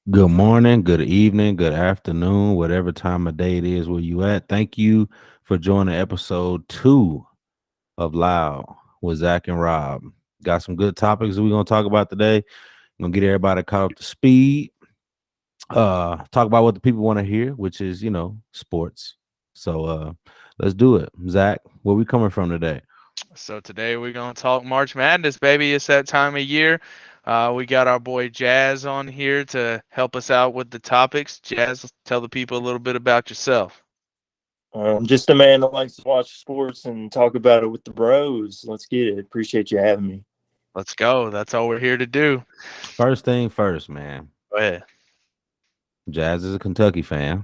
Good morning, good evening, good afternoon, whatever time of day it is where you at. Thank you for joining episode 2 of Loud with Zach and Rob. Got some good topics that we're gonna talk about today. Gonna get everybody caught up to speed. Talk about what the people want to hear, which is sports. So let's do it. Zach, where we coming from today? So today we're gonna talk March Madness, baby. It's that time of year. We got our boy Jazz on here to help us out with the topics. Jazz, tell the people a little bit about yourself. Just a man that likes to watch sports and talk about it with the bros. Let's get it. Appreciate you having me. Let's go. That's all we're here to do. First thing first, man. Go ahead. Jazz is a Kentucky fan.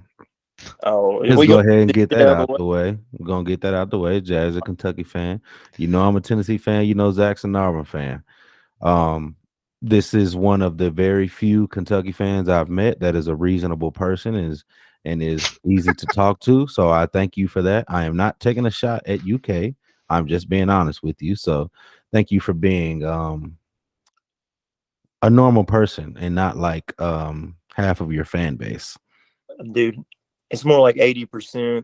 Oh, Let's we go gonna ahead and get get that out of out the way. the way. We're gonna get that out the way. Jazz is a Kentucky fan. You know I'm a Tennessee fan. You know Zach's an Auburn fan. Um, this is one of the very few Kentucky fans I've met that is a reasonable person and is easy to talk to. So I thank you for that. I am not taking a shot at UK. I'm just being honest with you. So thank you for being a normal person and not like half of your fan base. Dude, it's more like 80%.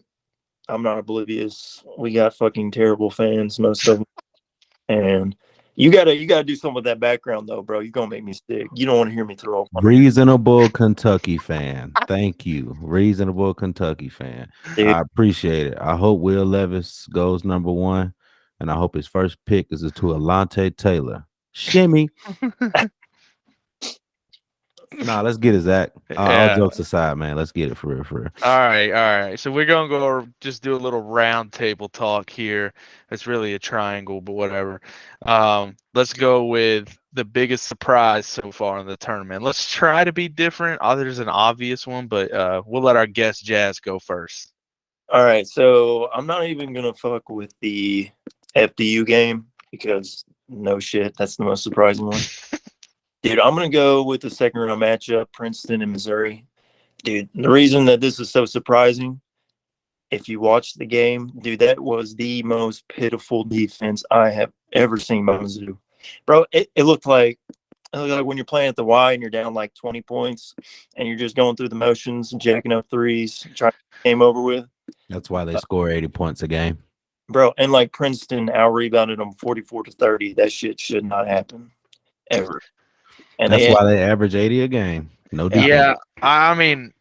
I'm not oblivious. We got fucking terrible fans, most of them. And you gotta do something with that background though, bro. You're gonna make me sick. You don't want to hear me throw up. Reasonable Kentucky fan. Thank you. Reasonable Kentucky fan. Dude. I appreciate it. I hope Will Levis goes number one, and I hope his first pick is to Alante Taylor. Shimmy. Nah, let's get it, Zach. All Yeah. jokes aside, man. Let's get it for real, for real. All right. So we're gonna go just do a little round table talk here. It's really a triangle, but whatever. Let's go with the biggest surprise so far in the tournament. Let's try to be different. There's an obvious one, but we'll let our guest Jazz go first. All right, so I'm not even gonna fuck with the FDU game because no shit, that's the most surprising one. Dude, I'm gonna go with the second round matchup, Princeton and Missouri. Dude, the reason that this is so surprising, if you watch the game, dude, that was the most pitiful defense I have ever seen by Mizzou. Bro, it looked like when you're playing at the Y and you're down like 20 points and you're just going through the motions, jacking up threes, trying to get the game over with. That's why they score 80 points a game. Bro, and like Princeton out rebounded them 44-30. That shit should not happen ever. And That's they why they average 80 a game. No defense. Yeah, I mean,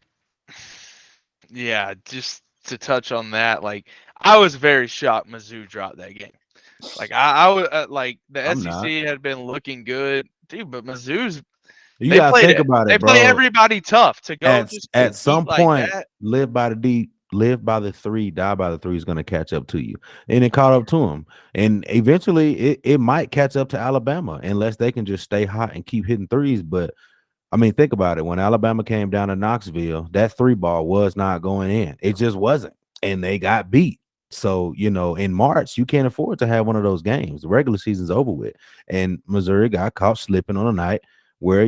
yeah, just to touch on that, like I was very shocked Mizzou dropped that game. Like I was like the I'm not. SEC had been looking good, dude, but Mizzou's You they gotta played think it. about They it, play bro. everybody tough to go just At compete some like point, that. live by the D, live by the three, die by the three is gonna catch up to you. And it caught up to them. And eventually it might catch up to Alabama unless they can just stay hot and keep hitting threes. But I mean, think about it. When Alabama came down to Knoxville, that three ball was not going in. It just wasn't. And they got beat. So, in March, you can't afford to have one of those games. The regular season's over with. And Missouri got caught slipping on a night where,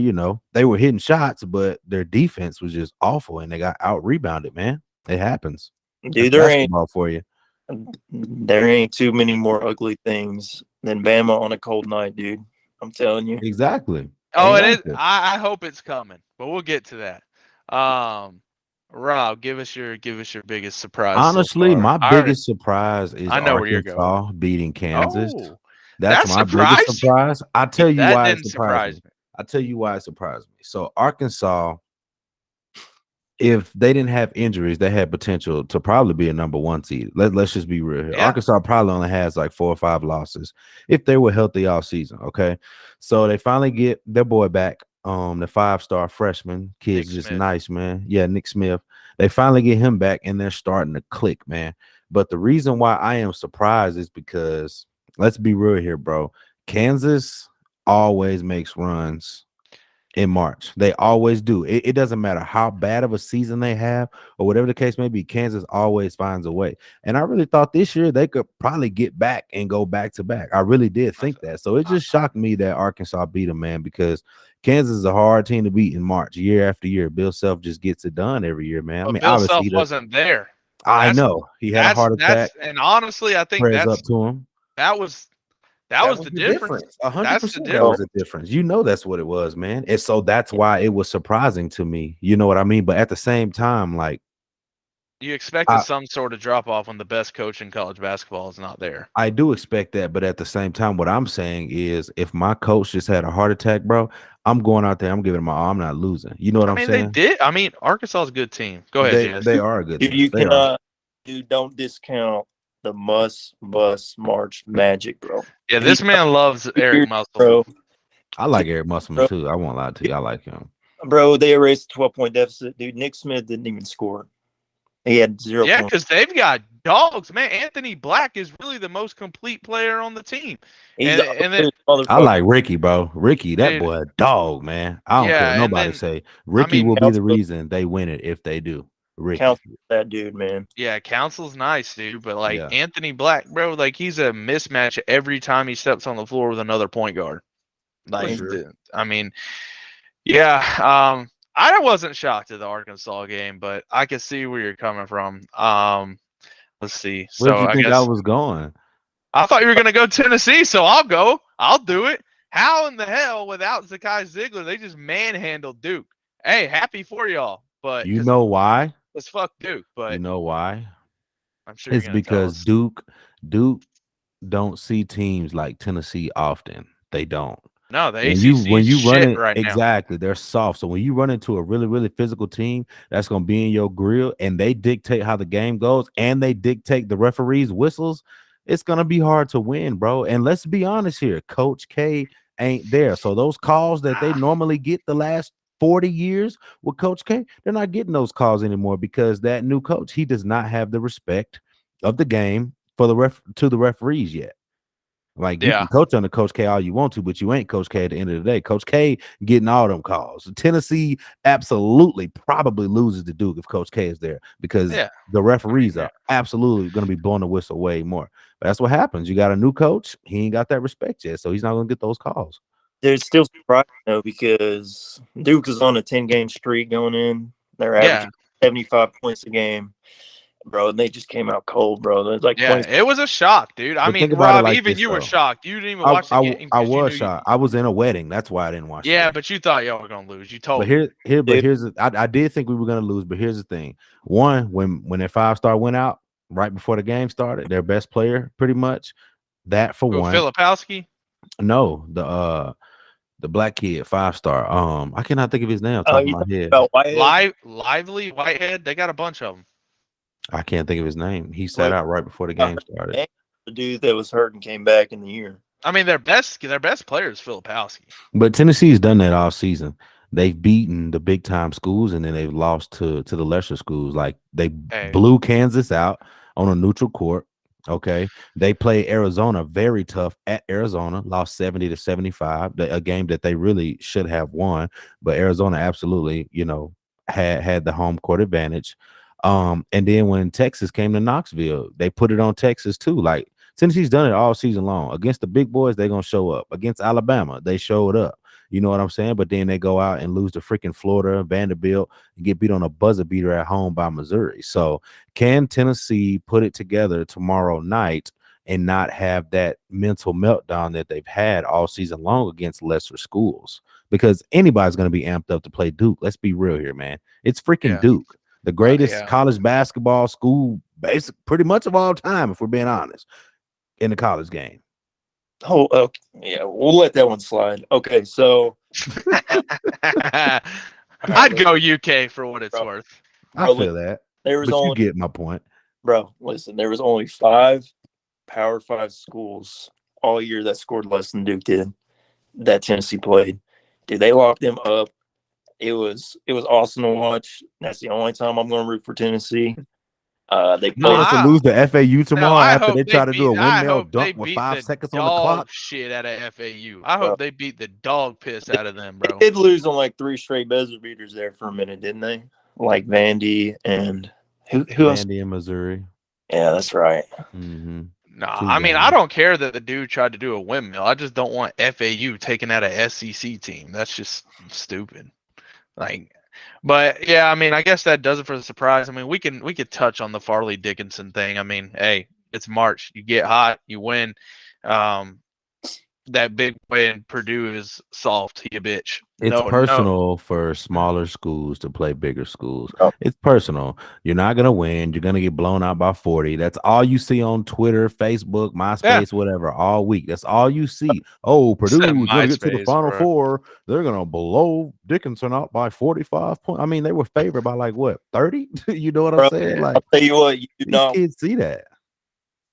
they were hitting shots, but their defense was just awful and they got out rebounded, man. It happens. That's dude, basketball for you. there ain't too many more ugly things than Bama on a cold night, dude. I'm telling you. Exactly. Oh, it is. Exactly. I hope it's coming, but we'll get to that. Rob, give us your biggest surprise so Honestly, far. my biggest surprise is I know where you're going. Arkansas beating Kansas. Oh, That's that my biggest surprised you? surprise. I'll tell you That why it didn't surprised me. surprise me. I'll tell you why it surprised me. So Arkansas, if they didn't have injuries, they had potential to probably be a number one seed. Let's just be real here. Yeah. Arkansas probably only has like 4 or 5 losses if they were healthy all season. Okay. So they finally get their boy back. The 5-star freshman kid's Nick just Smith. nice, man. Yeah, Nick Smith. They finally get him back and they're starting to click, man. But the reason why I am surprised is because let's be real here, bro. Kansas always makes runs in March. They always do. It doesn't matter how bad of a season they have or whatever the case may be. Kansas always finds a way. And I really thought this year they could probably get back and go back to back. I really did think that. So it just shocked me that Arkansas beat them, man, because Kansas is a hard team to beat in March year after year. Bill Self just gets it done every year, man. I But mean, Bill obviously, Self wasn't there. I That's know he had a heart attack. and honestly, I think Prayers up to him. that was That was the difference. 100%. That's the That was difference. the difference. You know that's what it was, man. And so that's why it was surprising to me. You know what I mean? But at the same time, like You expected some sort of drop off when the best coach in college basketball is not there. I do expect that, but at the same time, what I'm saying is if my coach just had a heart attack, bro, I'm going out there, I'm giving my all. I'm not losing. You know what I'm They saying? did. I mean, Arkansas is a good team. Go ahead, Jazz. They are a good Dude, team. you They are. cannot, dude, don't discount the bus March Magic, bro. Yeah, this man loves Eric Muscle. Bro, I like Eric Musselman too. I won't lie to you. I like him. bro, they erased a 12-point deficit. Dude, Nick Smith didn't even score. He had 0 Yeah, points. because they've got dogs, man. Anthony Black is really the most complete player on the team. He's and then I like Ricky, bro. Ricky, that Dude. boy, a dog, man. I don't care Yeah, what and nobody then- say. Ricky mean, will be the Council- reason they win it if they do. Ricky. Council that dude, man. yeah, Council's nice, dude. But like Yeah. Anthony Black, bro, like he's a mismatch every time he steps on the floor with another point guard. Like, sure. I mean, yeah. I wasn't shocked at the Arkansas game, but I can see where you're coming from. Let's see. Where So do you I think guess I was going? I thought you were gonna go Tennessee, so I'll go. I'll do it. How in the hell without Zakai Ziegler they just manhandled Duke? Hey, happy for y'all, but You know why? it's fuck Duke. But You know why? I'm sure It's you're gonna tell because us. Duke don't see teams like Tennessee often. They don't. No, the When ACC you is run shit it right now. exactly, they're soft. So when you run into a really, really physical team that's gonna be in your grill and they dictate how the game goes and they dictate the referees' whistles, it's gonna be hard to win, bro. And let's be honest here, Coach K ain't there. So those calls that they normally get the last 40 years with Coach K, they're not getting those calls anymore because that new coach, he does not have the respect of the game for the referees yet. Like you can coach under Coach K all you want to, but you ain't Coach K at the end of the day. Coach K getting all them calls. Tennessee absolutely probably loses to Duke if Coach K is there because the referees are absolutely going to be blowing the whistle way more. But that's what happens. You got a new coach. He ain't got that respect yet, so he's not going to get those calls. There's still surprising though because Duke is on a 10-game streak going in. They're averaging 75 points a game. Bro, and they just came out cold, bro. There's like 20. It was a shock, dude. I But mean, think about it Rob, like even this, you were though. shocked. You didn't even watch the game. I 'cause you was knew shocked. I was in a wedding. That's why I didn't watch. Yeah, it. but you thought y'all were gonna lose. You told But me. here's I did think we were gonna lose, but here's the thing. One, when their 5-star went out right before the game started, their best player, pretty much. That for one. Filipowski? No, the black kid, 5-star. I cannot think of his name on top of my head. Lively Whitehead. They got a bunch of them. I can't think of his name. He sat out right before the game started. The dude that was hurt and came back in the year. I mean, their best player is Filipowski. But Tennessee's done that all season. They've beaten the big time schools and then they've lost to the lesser schools. Like they blew Kansas out on a neutral court. Okay. They play Arizona very tough at Arizona, lost 70-75, a game that they really should have won. But Arizona absolutely, had the home court advantage. And then when Texas came to Knoxville, they put it on Texas too. Like Tennessee's done it all season long. Against the big boys, they're gonna show up. Against Alabama, they showed up. You know what I'm saying? But then they go out and lose to freaking Florida, Vanderbilt, and get beat on a buzzer beater at home by Missouri. So can Tennessee put it together tomorrow night and not have that mental meltdown that they've had all season long against lesser schools? Because anybody's gonna be amped up to play Duke. Let's be real here, man. It's freaking Duke. The greatest college basketball school, pretty much of all time, if we're being honest, in the college game. Oh, okay. Yeah, we'll let that one slide. Okay, so I'd go UK for what it's worth. I feel that. There was but only you get my point, bro. Listen, there was only 5 Power 5 schools all year that scored less than Duke did. That Tennessee played. Dude, they locked them up. It was awesome to watch. That's the only time I'm going to root for Tennessee. They want us to lose the FAU tomorrow after they try to do a windmill dunk with 5 seconds on the clock. Shit out of FAU. I hope they beat the dog piss out of them, bro. They did lose on like 3 straight buzzer beaters there for a minute, didn't they? Like Vandy and who else? Vandy and Missouri. Yeah, that's right. Mm-hmm. No, I mean, I don't care that the dude tried to do a windmill. I just don't want FAU taking out a SEC team. That's just stupid. But yeah, I mean, I guess that does it for the surprise. I mean, we could touch on the Farley Dickinson thing. I mean, hey, it's March. You get hot, you win. that big play in Purdue is soft. He a bitch. It's No, personal for smaller schools to play bigger schools. Oh. It's personal. You're not gonna win. You're gonna get blown out by 40. That's all you see on Twitter, Facebook, MySpace, whatever, all week. That's all you see. Oh, Purdue's gonna get to the MySpace, Final bro. Four. They're gonna blow Dickinson out by 45 points. I mean, they were favored by like what 30? You know what I'm Bro, saying? yeah. Like I'll tell you what, you do these not. kids see that.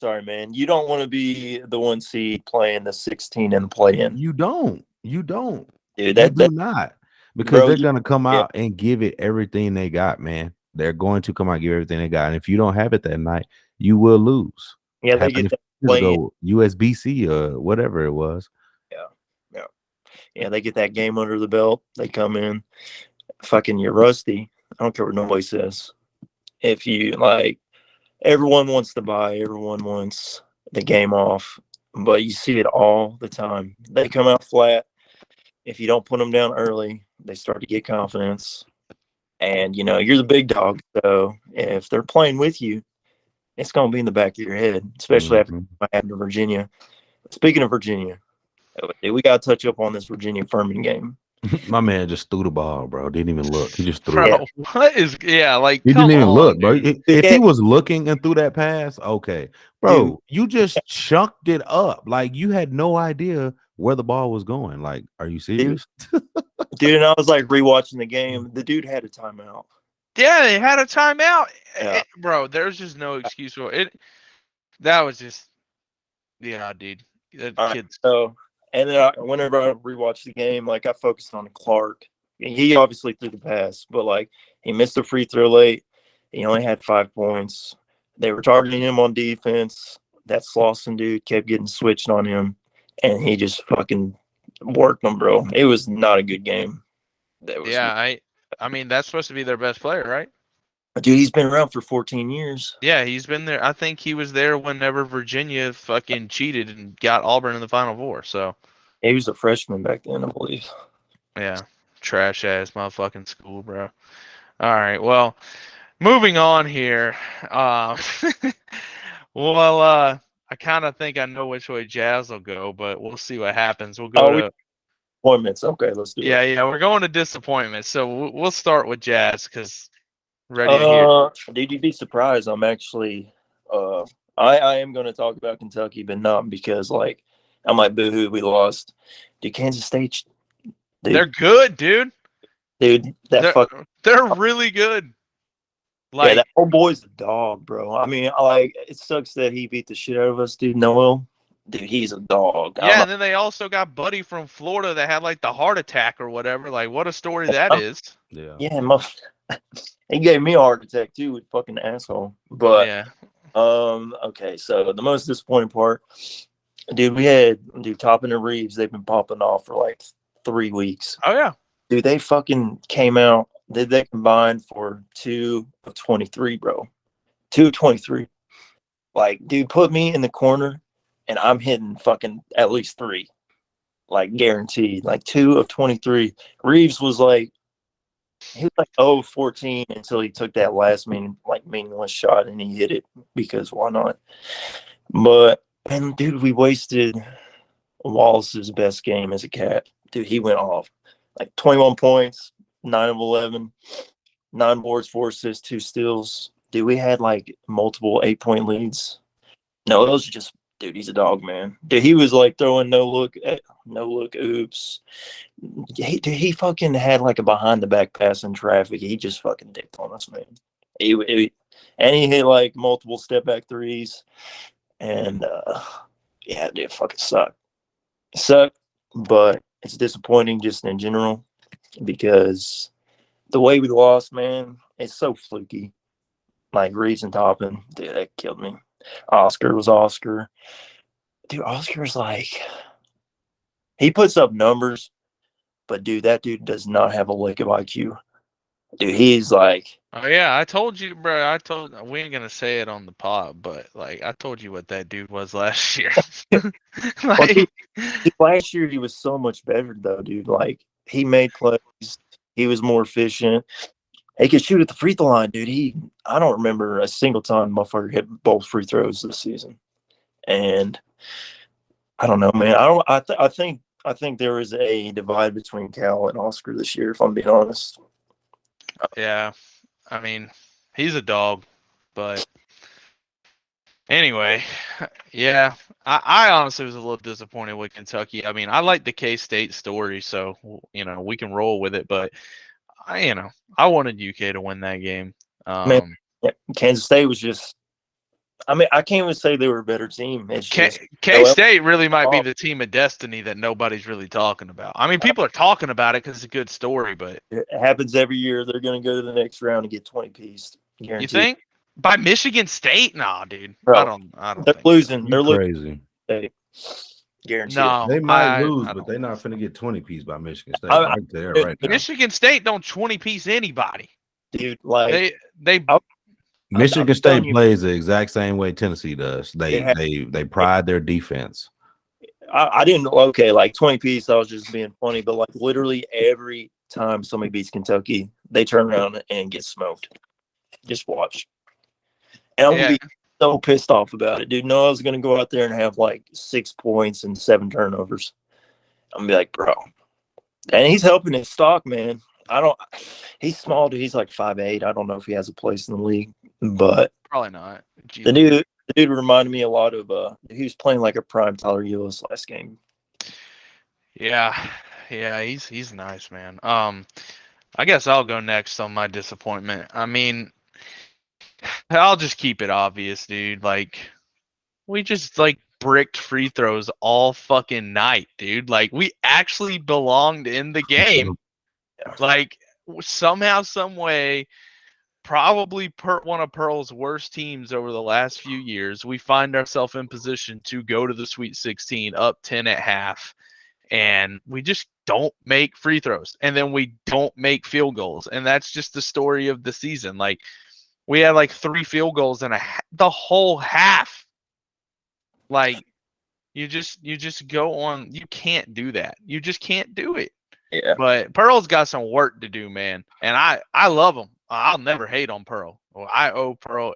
Sorry, man. You don't want to be the 1 seed playing the 16 in the play-in. You don't. You don't. Dude, You that do not. Because Bro, they're you- gonna come yeah. out and give it everything they got, man. They're going to come out and give everything they got. And if you don't have it that night, you will lose. yeah, they Happened get a that few years play-in. ago, USBC or whatever it was. Yeah, they get that game under the belt. They come in, fucking, you're rusty. I don't care what nobody says. If you like, everyone wants to buy, everyone wants the game off, but you see it all the time. They come out flat. If you don't put them down early, they start to get confidence. And, you're the big dog. So if they're playing with you, it's going to be in the back of your head, especially after Mhm. what happened to Virginia. Speaking of Virginia, we got to touch up on this Virginia Furman game. My man just threw the ball, bro. Didn't even look. He just threw Bro, it. what is like? He Come didn't even on, look, bro. dude. If Yeah. he was looking and threw that pass, okay. Bro, you just chunked it up. Like you had no idea where the ball was going. Like, are you serious? Dude, and I was like rewatching the game. The dude had a timeout. Yeah, they had a timeout. Yeah. Bro, there's just no excuse for it. That was just, dude. That All right, kid's so, and then whenever I rewatched the game, like I focused on Clark. He obviously threw the pass, but like he missed the free throw late. He only had 5 points. They were targeting him on defense. That Slauson dude kept getting switched on him, and he just fucking worked them, bro. It was not a good game. That was, I mean, that's supposed to be their best player, right? dude, he's been around for 14 years. Yeah, he's been there. I think he was there whenever Virginia fucking cheated and got Auburn in the Final Four. So, He was a freshman back then, I believe. yeah, trash ass motherfucking school, bro. All right, well, moving on here. I kind of think I know which way Jazz will go, but we'll see what happens. We'll go to Appointments. Okay, let's do it. yeah, we're going to disappointment. So we'll start with Jazz because ready to hear. Dude, you'd be surprised. I'm actually, I am going to talk about Kentucky, but not because like I'm like boohoo, we lost. Dude, Kansas State, dude, They're good, dude. that They're really good. yeah, that old boy's a dog, bro. I mean, like it sucks that he beat the shit out of us, dude. Noel, dude, he's a dog. Yeah, and then they also got Buddy from Florida that had like the heart attack or whatever. Like, what a story that is. Yeah. Yeah, he gave me a heart attack too, with fucking asshole. But Yeah. okay, so the most disappointing part, dude, we had Toppin and Reeves. They've been popping off for like 3 weeks. Oh yeah. Dude, they fucking came out. They combined for 2 of 23, bro. 2 of 23. Like, dude, put me in the corner, and I'm hitting fucking at least 3, like guaranteed. Like 2 of 23. Reeves was like, he was like 0 of 14 until he took that last meaningless shot and he hit it because why not? But and dude, we wasted Wallace's best game as a Cat. Dude, he went off like 21 points, 9 of 11, 9 boards, 4 assists, 2 steals. Dude, we had like multiple 8-point leads. No, those are just, dude, he's a dog, man. Dude, he was like throwing no look, oops. He fucking had like a behind the back pass in traffic. He just fucking dicked on us, man. And he hit like multiple step back threes. And yeah, dude, fucking sucked. It sucked, but it's disappointing just in general because the way we lost, man, it's so fluky. Like Reeves and Toppin, dude, that killed me. Oscar was Oscar. Dude, Oscar's like, he puts up numbers, but dude, that dude does not have a lick of IQ. Dude, he's like, Oh yeah, I told you, bro. We ain't gonna say it on the pod, but like I told you what that dude was last year. well, dude, last year he was so much better though, dude. Like he made plays, he was more efficient. He could shoot at the free throw line, dude. I don't remember a single time motherfucker hit both free throws this season. And I don't know, man. I think there is a divide between Cal and Oscar this year. If I'm being honest. Yeah, I mean, he's a dog, but anyway, yeah, I honestly was a little disappointed with Kentucky. I mean, I like the K-State story, so we can roll with it. But I wanted UK to win that game. Man, yeah, Kansas State was just. I mean, I can't even say they were a better team. It's just K-State really might be the team of destiny that nobody's really talking about. I mean, people are talking about it because it's a good story, but it happens every year. They're going to go to the next round and get 20 piece. Guaranteed. You think by Michigan State? Nah, dude. Bro, I don't. They're think losing. You They're crazy. losing. Guaranteed. No, They might I lose, don't but they're not finna get 20 piece by Michigan State. I- Right there, right now. Michigan State don't 20 piece anybody. Dude, like They Michigan I'm State telling you- plays the exact same way Tennessee does. They pride their defense. I didn't okay, like 20 piece, I was just being funny, but like literally every time somebody beats Kentucky, they turn around and get smoked. Just watch. And I'm gonna be so pissed off about it, dude. No, I was gonna go out there and have like 6 points and 7 turnovers. I'm gonna be like, bro. And he's helping his stock, man. He's small, dude. He's like 5'8". I don't know if he has a place in the league, but probably not. the dude reminded me a lot of he was playing like a prime Tyler Ulis last game. Yeah, he's nice, man. I guess I'll go next on my disappointment. I mean, I'll just keep it obvious, dude. Like, we just bricked free throws all fucking night, dude. Like, we actually belonged in the game. Like, somehow, some way, probably one of Pearl's worst teams over the last few years, we find ourselves in position to go to the Sweet 16 up 10 at half, and we just don't make free throws, and then we don't make field goals, and that's just the story of the season. Like, we had like 3 field goals in the whole half. Like, you just go on. You can't do that. You just can't do it. Yeah. But Pearl's got some work to do, man. And I love him. I'll never hate on Pearl. Well, I owe Pearl.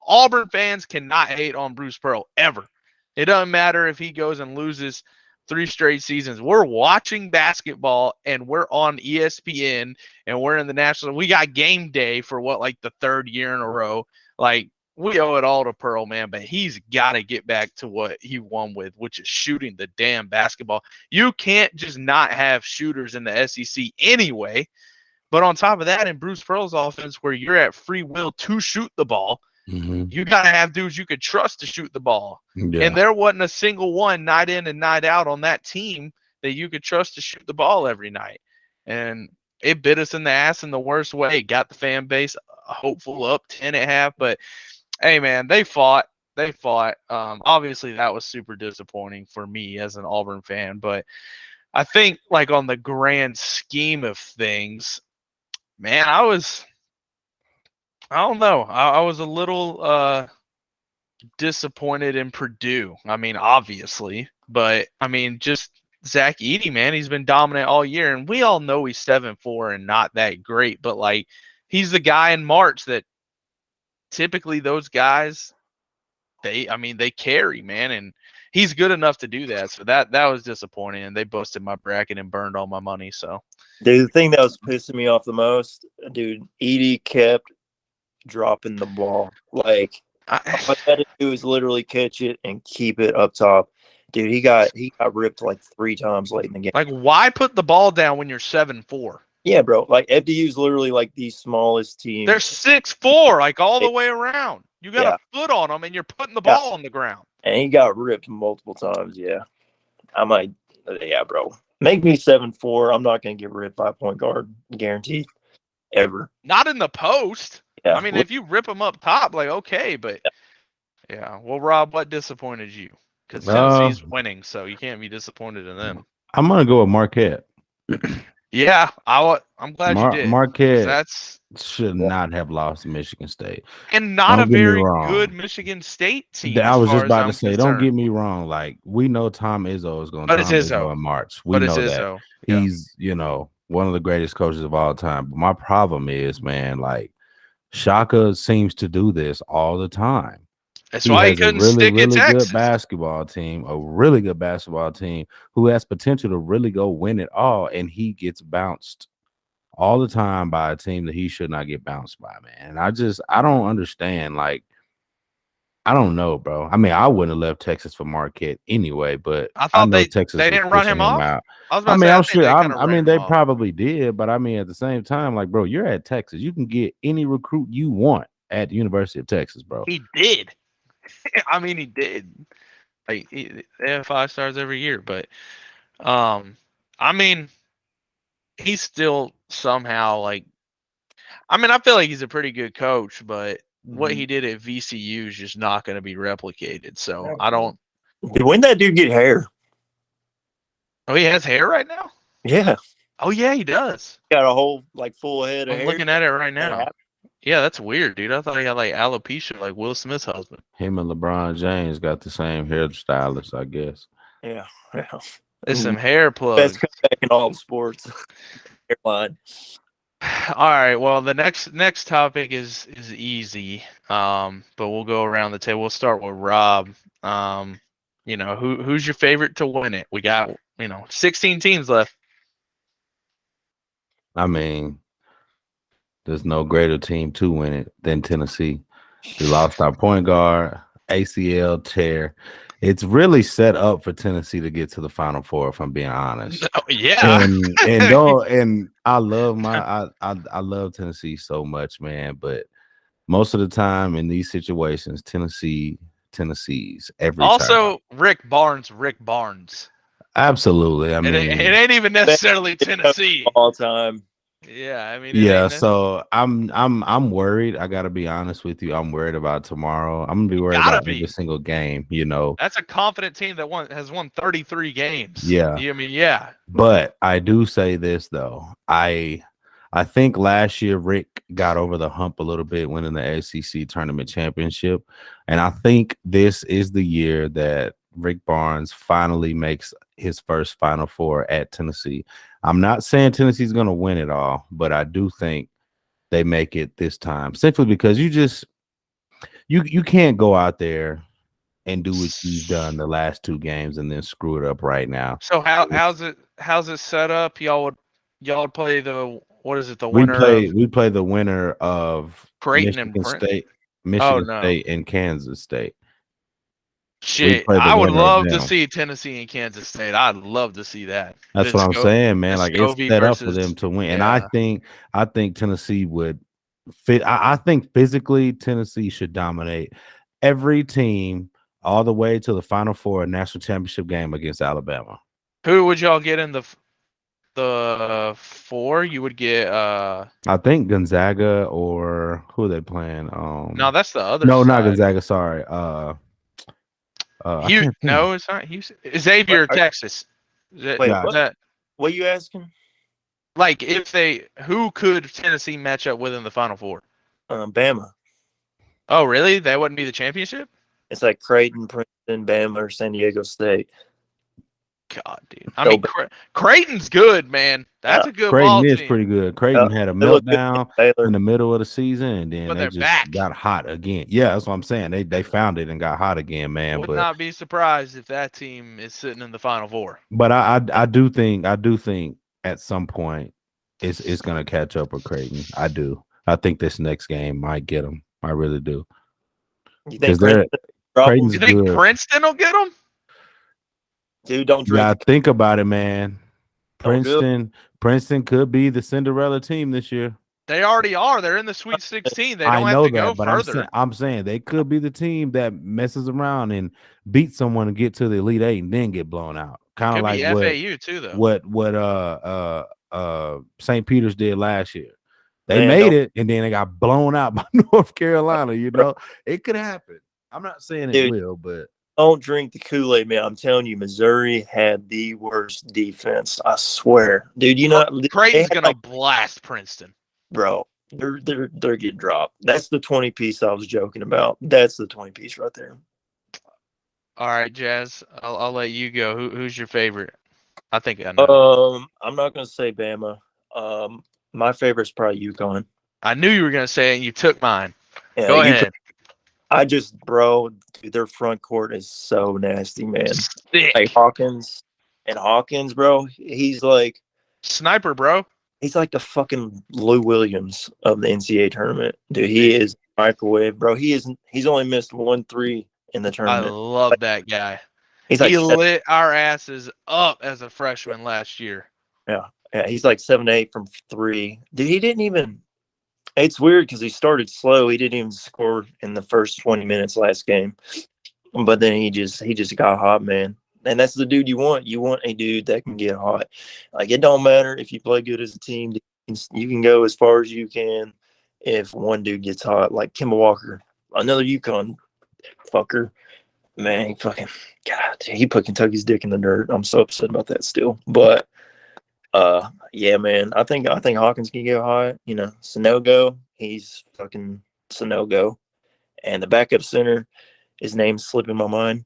Auburn fans cannot hate on Bruce Pearl ever. It doesn't matter if he goes and loses 3 straight seasons. We're watching basketball and we're on ESPN and we're in the national. We got game day for the 3rd year in a row. Like, we owe it all to Pearl, man, but he's got to get back to what he won with, which is shooting the damn basketball. You can't just not have shooters in the SEC anyway. But on top of that, in Bruce Pearl's offense, where you're at free will to shoot the ball, you got to have dudes you could trust to shoot the ball. Yeah. And there wasn't a single one night in and night out on that team that you could trust to shoot the ball every night. And it bit us in the ass in the worst way. Got the fan base hopeful up 10 at half, but hey, man, they fought. Obviously, that was super disappointing for me as an Auburn fan. But I think, on the grand scheme of things, man, I don't know. I was a little disappointed in Purdue. I mean, obviously. But, I mean, just Zach Edey, man, he's been dominant all year. And we all know he's 7'4" and not that great. But, he's the guy in March that typically those guys, they carry, man, and he's good enough to do that. So that was disappointing, and they busted my bracket and burned all my money. So, dude, the thing that was pissing me off the most, dude, Edey kept dropping the ball. Like, all I had to do is literally catch it and keep it up top. Dude, he got ripped 3 times late in the game. Like, why put the ball down when you're 7'4"? Yeah, bro. FDU's literally the smallest team. They're 6'4", all the way around. You got a foot on them, and you're putting the ball on the ground. And he got ripped multiple times. Yeah, bro. Make me 7'4". I'm not gonna get ripped by a point guard, guaranteed, ever. Not in the post. Yeah. I mean, if you rip them up top, okay, but yeah. Well, Rob, what disappointed you? Because Tennessee's winning, so you can't be disappointed in them. I'm gonna go with Marquette. Yeah, I'm glad you did. Marquette should not have lost to Michigan State, and not a very good Michigan State team. I was just about to say, don't get me wrong. We know Tom Izzo is going to Izzo in March. We know that he's one of the greatest coaches of all time. But my problem is, man, Shaka seems to do this all the time. That's He why he has a couldn't really, stick at really good Texas. basketball team, a really good basketball team who has potential to really go win it all, and he gets bounced all the time by a team that he should not get bounced by, man. And I don't understand. Like, I don't know, bro. I mean, I wouldn't have left Texas for Marquette anyway, but I I thought know they Texas was didn't run pushing him him off. out. I was I about to mean, say, I I'm think sure. they kind of I ran mean, him they off. probably did, but I mean, at the same time, like, bro, you're at Texas. You can get any recruit you want at the University of Texas, bro. He did. I mean, he did. Like they have 5 stars every year, but I mean, he's still somehow like. I mean, I feel like he's a pretty good coach, but what he did at VCU is just not going to be replicated. So I don't. Dude, when that dude get hair? Oh, he has hair right now. Yeah, Oh yeah, he does. got a whole like full head of I'm hair. looking at it right now. happened? Yeah, that's weird, dude. I thought he had like alopecia, like Will Smith's husband. Him and LeBron James got the same hairstylist, I guess. Yeah, yeah. There's some hair plugs. Best comeback in all sports. Hairline. All right. Well, the next topic is easy. But we'll go around the table. We'll start with Rob. Who's your favorite to win it? We got 16 teams left. I mean, there's no greater team to win it than Tennessee. We lost our point guard, ACL tear. It's really set up for Tennessee to get to the Final Four, if I'm being honest. Oh, yeah. And I love I love Tennessee so much, man. But most of the time in these situations, Tennessee's every time. Also, Rick Barnes. Absolutely. I mean, it ain't even necessarily Tennessee. All time. Yeah, I mean, yeah. So I'm worried. I gotta be honest with you. I'm worried about tomorrow. I'm gonna be worried about every single game. That's a confident team that has won 33 games. Yeah. I mean, yeah. But I do say this though. I think last year Rick got over the hump a little bit, winning the ACC tournament championship, and I think this is the year that Rick Barnes finally makes his first Final Four at Tennessee. I'm not saying Tennessee's going to win it all, but I do think they make it this time, simply because you can't go out there and do what you've done the last 2 games and then screw it up right now. So how's it set up? Y'all would play the winner? We play the winner of Creighton Michigan State and Kansas State. Shit, I would love to see Tennessee and Kansas State. I'd love to see that. That's what I'm saying, man. Like, it's set up for them to win, and yeah. I think Tennessee would fit. I think physically Tennessee should dominate every team all the way to the Final Four national championship game against Alabama. Who would y'all get in the 4? You would get I think Gonzaga, or who are they playing? No, that's the other. No, side. not Gonzaga. Sorry. No, it's not Houston. Xavier, Texas. Wait, what are you asking? Like, who could Tennessee match up with in the Final Four? Bama. Oh, really? That wouldn't be the championship? It's like Creighton, Princeton, Bama, or San Diego State. God, dude. I mean, Creighton's good, man. That's a good ball team. Creighton is pretty good. Creighton had a meltdown in the middle of the season, and then they just got hot again. Yeah, that's what I'm saying. They found it and got hot again, man. Would not be surprised if that team is sitting in the Final Four. But I do think at some point it's gonna catch up with Creighton. I do. I think this next game might get them. I really do. You think Creighton's you think good. Princeton will get them? Dude, don't drink. Yeah, think about it, man. Princeton could be the Cinderella team this year. They already are. They're in the Sweet 16. They don't I have know to that, go but further. I'm saying they could be the team that messes around and beats someone and get to the Elite Eight and then get blown out. Kind of like FAU too, though. What St. Peter's did last year. They made it and then they got blown out by North Carolina. It could happen. I'm not saying it will, but don't drink the Kool-Aid, man. I'm telling you, Missouri had the worst defense. I swear, dude. Creighton's gonna blast Princeton, bro. They're getting dropped. That's the 20 piece I was joking about. That's the 20 piece right there. All right, Jazz. I'll let you go. Who's your favorite? I think I know. I'm not gonna say Bama. My favorite's probably UConn. I knew you were gonna say it, and you took mine. Yeah, Go ahead. Dude, their front court is so nasty, man. Sick. Like Hawkins, bro. Sniper, bro. He's like the fucking Lou Williams of the NCAA tournament, dude. He is microwave, bro. He's only missed 1 3 in the I tournament. love that guy. He's He like lit our asses up as a freshman last year. yeah, he's like 7-8 from 3. Dude, he didn't even. It's weird because he started slow. He didn't even score in the first 20 minutes last game, but then he just got hot, man. And that's the dude you want. You want a dude that can get hot. Like, it don't matter if you play good as a team. You can go as far as you can if one dude gets hot. Like Kemba Walker, another UConn fucker. Man, he put Kentucky's dick in the dirt. I'm so upset about that still. But yeah, man. I think Hawkins can get hot. You know, Sonogo, he's fucking Sonogo. And the backup center, his name's slipping my mind.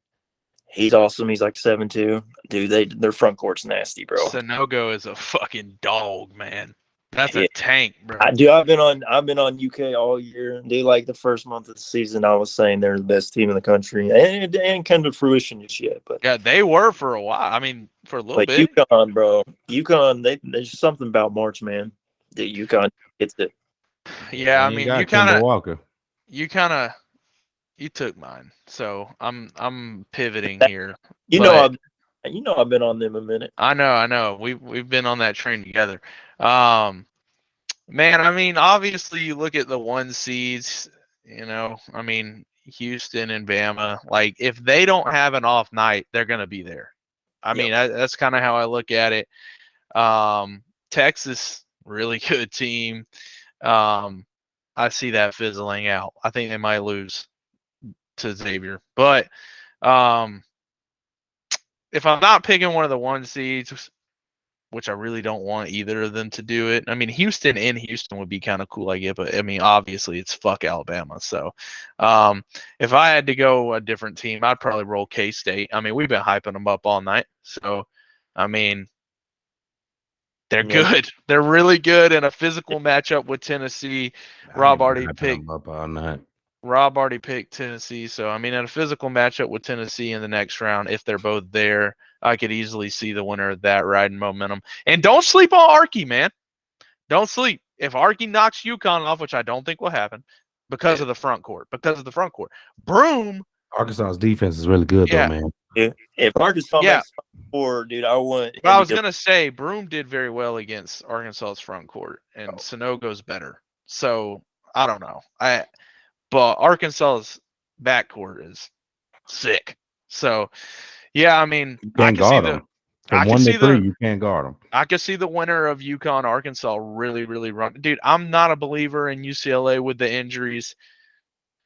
He's awesome. He's like 7'2". Dude, their front court's nasty, bro. Sanogo is a fucking dog, man. That's Yeah. a tank, bro. I've been on UK all year. Dude, like the first month of the season, I was saying they're the best team in the country, and it ain't come to fruition just yet. But yeah, they were for a while. I mean, for a little bit. UConn, bro, there's something about March, man. That UConn gets it. Yeah, I You mean, got you Kemba Walker. you took mine, so I'm pivoting here. You know, I've been on them a minute. I know. We've been on that train together. Man, I mean, obviously you look at the 1 seeds, you know, I mean, Houston and Bama, like if they don't have an off night, they're going to be there. I mean, that's kind of how I look at it. Texas, really good team. I see that fizzling out. I think they might lose to Xavier, but if I'm not picking one of the 1 seeds, which I really don't want either of them to do it. I mean, Houston would be kind of cool, I get, but I mean, obviously it's fuck Alabama. So if I had to go a different team, I'd probably roll K-State. I mean, we've been hyping them up all night. So, I mean, they're good. They're really good in a physical matchup with Tennessee. Rob already picked Tennessee. So, I mean, in a physical matchup with Tennessee in the next round, if they're both there, I could easily see the winner of that riding momentum. And don't sleep on Arky, man. Don't sleep. If Arky knocks UConn off, which I don't think will happen, because of the front court. Broome. Arkansas's defense is really good, though, man. Yeah. If Arkansas makes 4, dude, I want. Well, I was going to say, Broome did very well against Arkansas's front court, and Sonogo's better. So, I don't know. But Arkansas's backcourt is sick. So, yeah, I mean, you can't guard them. From 1 to 3, you can't guard them. I could see the winner of UConn Arkansas really, really run. Dude, I'm not a believer in UCLA with the injuries.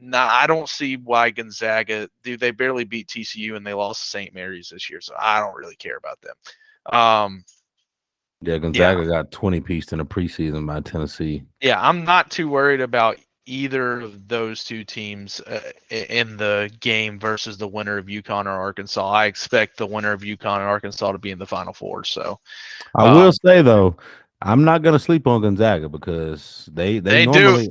Nah, I don't see why Gonzaga. Dude, they barely beat TCU and they lost to St. Mary's this year, so I don't really care about them. Yeah, Gonzaga got 20-piece in the preseason by Tennessee. Yeah, I'm not too worried about either of those 2 teams in the game versus the winner of UConn or Arkansas. I expect the winner of UConn and Arkansas to be in the Final Four. So I will say though, I'm not gonna sleep on Gonzaga because they normally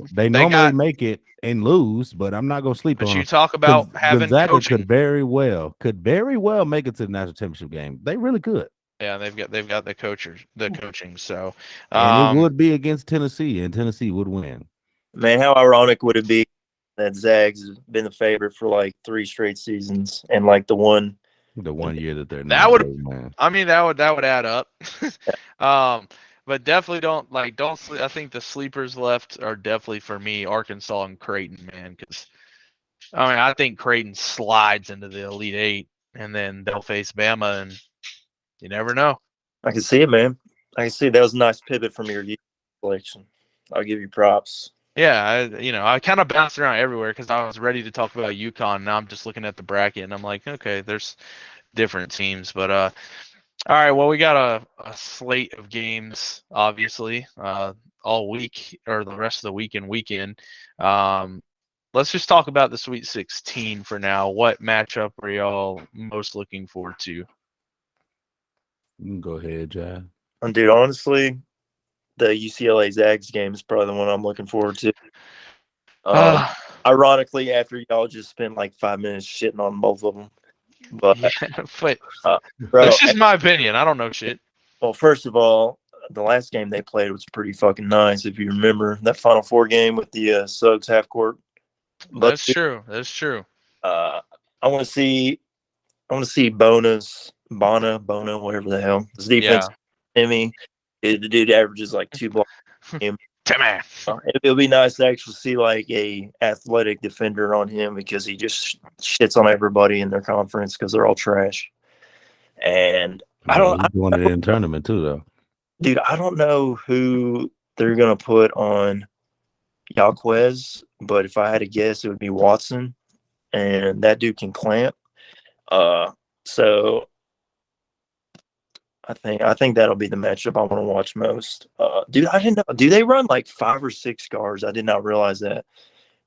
make it and lose, but I'm not gonna sleep on them. You talk about having Gonzaga coaching. could very well make it to the national championship game. They really could. Yeah, they've got the coaching. So and it would be against Tennessee, and Tennessee would win. Man, how ironic would it be that Zags has been the favorite for like 3 straight seasons, and like the one year that they're that would, man. I mean, that would add up. But definitely don't sleep. I think the sleepers left are definitely for me Arkansas and Creighton, man. Because I mean, I think Creighton slides into the Elite 8, and then they'll face Bama, and you never know. I can see it, man. I can see that was a nice pivot from your selection. I'll give you props. Yeah, I kind of bounced around everywhere because I was ready to talk about UConn. Now I'm just looking at the bracket and I'm like, okay, there's different teams. But all right, well, we got a slate of games, obviously, all week or the rest of the week and weekend. Let's just talk about the Sweet 16 for now. What matchup are y'all most looking forward to? You can go ahead, Jai. Dude, honestly, the UCLA Zags game is probably the one I'm looking forward to. I Ironically, after y'all just spent like 5 minutes shitting on both of them. But, Yeah, but bro, that's just my opinion. I don't know shit. well, first of all, the last game they played was pretty fucking nice. If you remember that Final Four game with the Suggs half court. But That's true. That's true. I want to see Bona, whatever the hell. His defense, Timmy, the dude averages like 2 blocks a game. Timmy. It'll be nice to actually see like a athletic defender on him because he just shits on everybody in their conference because they're all trash. And I don't He's doing it in tournament too, though. dude, I don't know who they're gonna put on Yaquez, but if I had to guess, it would be Watson, and that dude can clamp. So I think that'll be the matchup I want to watch most. Dude, I didn't know. Do they run like 5 or 6 guards? I did not realize that.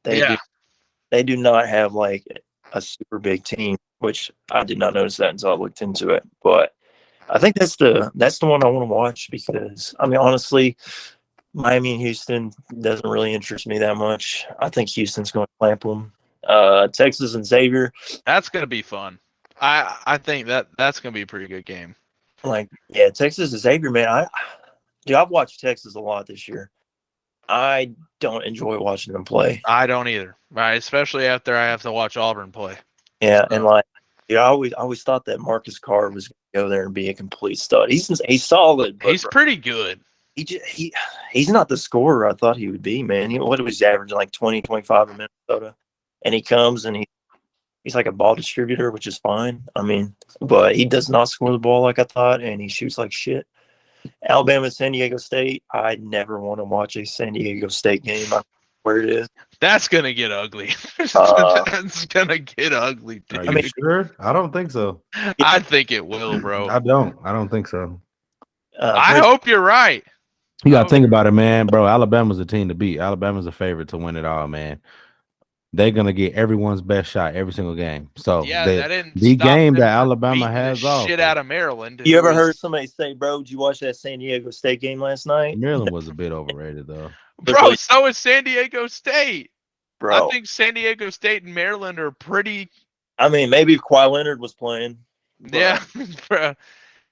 They do not have like a super big team, which I did not notice that until I looked into it. But I think that's the one I want to watch because I mean honestly, Miami and Houston doesn't really interest me that much. I think Houston's going to clamp them. Texas and Xavier. That's gonna be fun. I think that's gonna be a pretty good game. Like, yeah, Texas and Xavier, man. I've watched Texas a lot this year. I don't enjoy watching them play. I don't either. Right, especially after I have to watch Auburn play. Yeah, and like, I always thought that Marcus Carr was going to go there and be a complete stud. He's solid. But He's pretty good. He's not the scorer I thought he would be, man. What was he averaging, like 20, 25 in Minnesota? And he comes and he's like a ball distributor, which is fine. I mean, but he does not score the ball like I thought, and he shoots like shit. Alabama, San Diego State. I never want to watch a San Diego State game. I don't know where it is. That's gonna get ugly. That's gonna get ugly, dude. Are you sure? I don't think so. I think it will, bro. I don't think so. I hope you're right. You got to think about it, man. Bro, Alabama's a team to beat. Alabama's a favorite to win it all, man. They're going to get everyone's best shot every single game. So the game that Alabama has off. Shit out of Maryland. You ever heard somebody say, bro, did you watch that San Diego State game last night? Maryland was a bit overrated, though. Bro, so is San Diego State. Bro. I think San Diego State and Maryland are pretty. I mean, maybe if Kawhi Leonard was playing. Yeah, bro.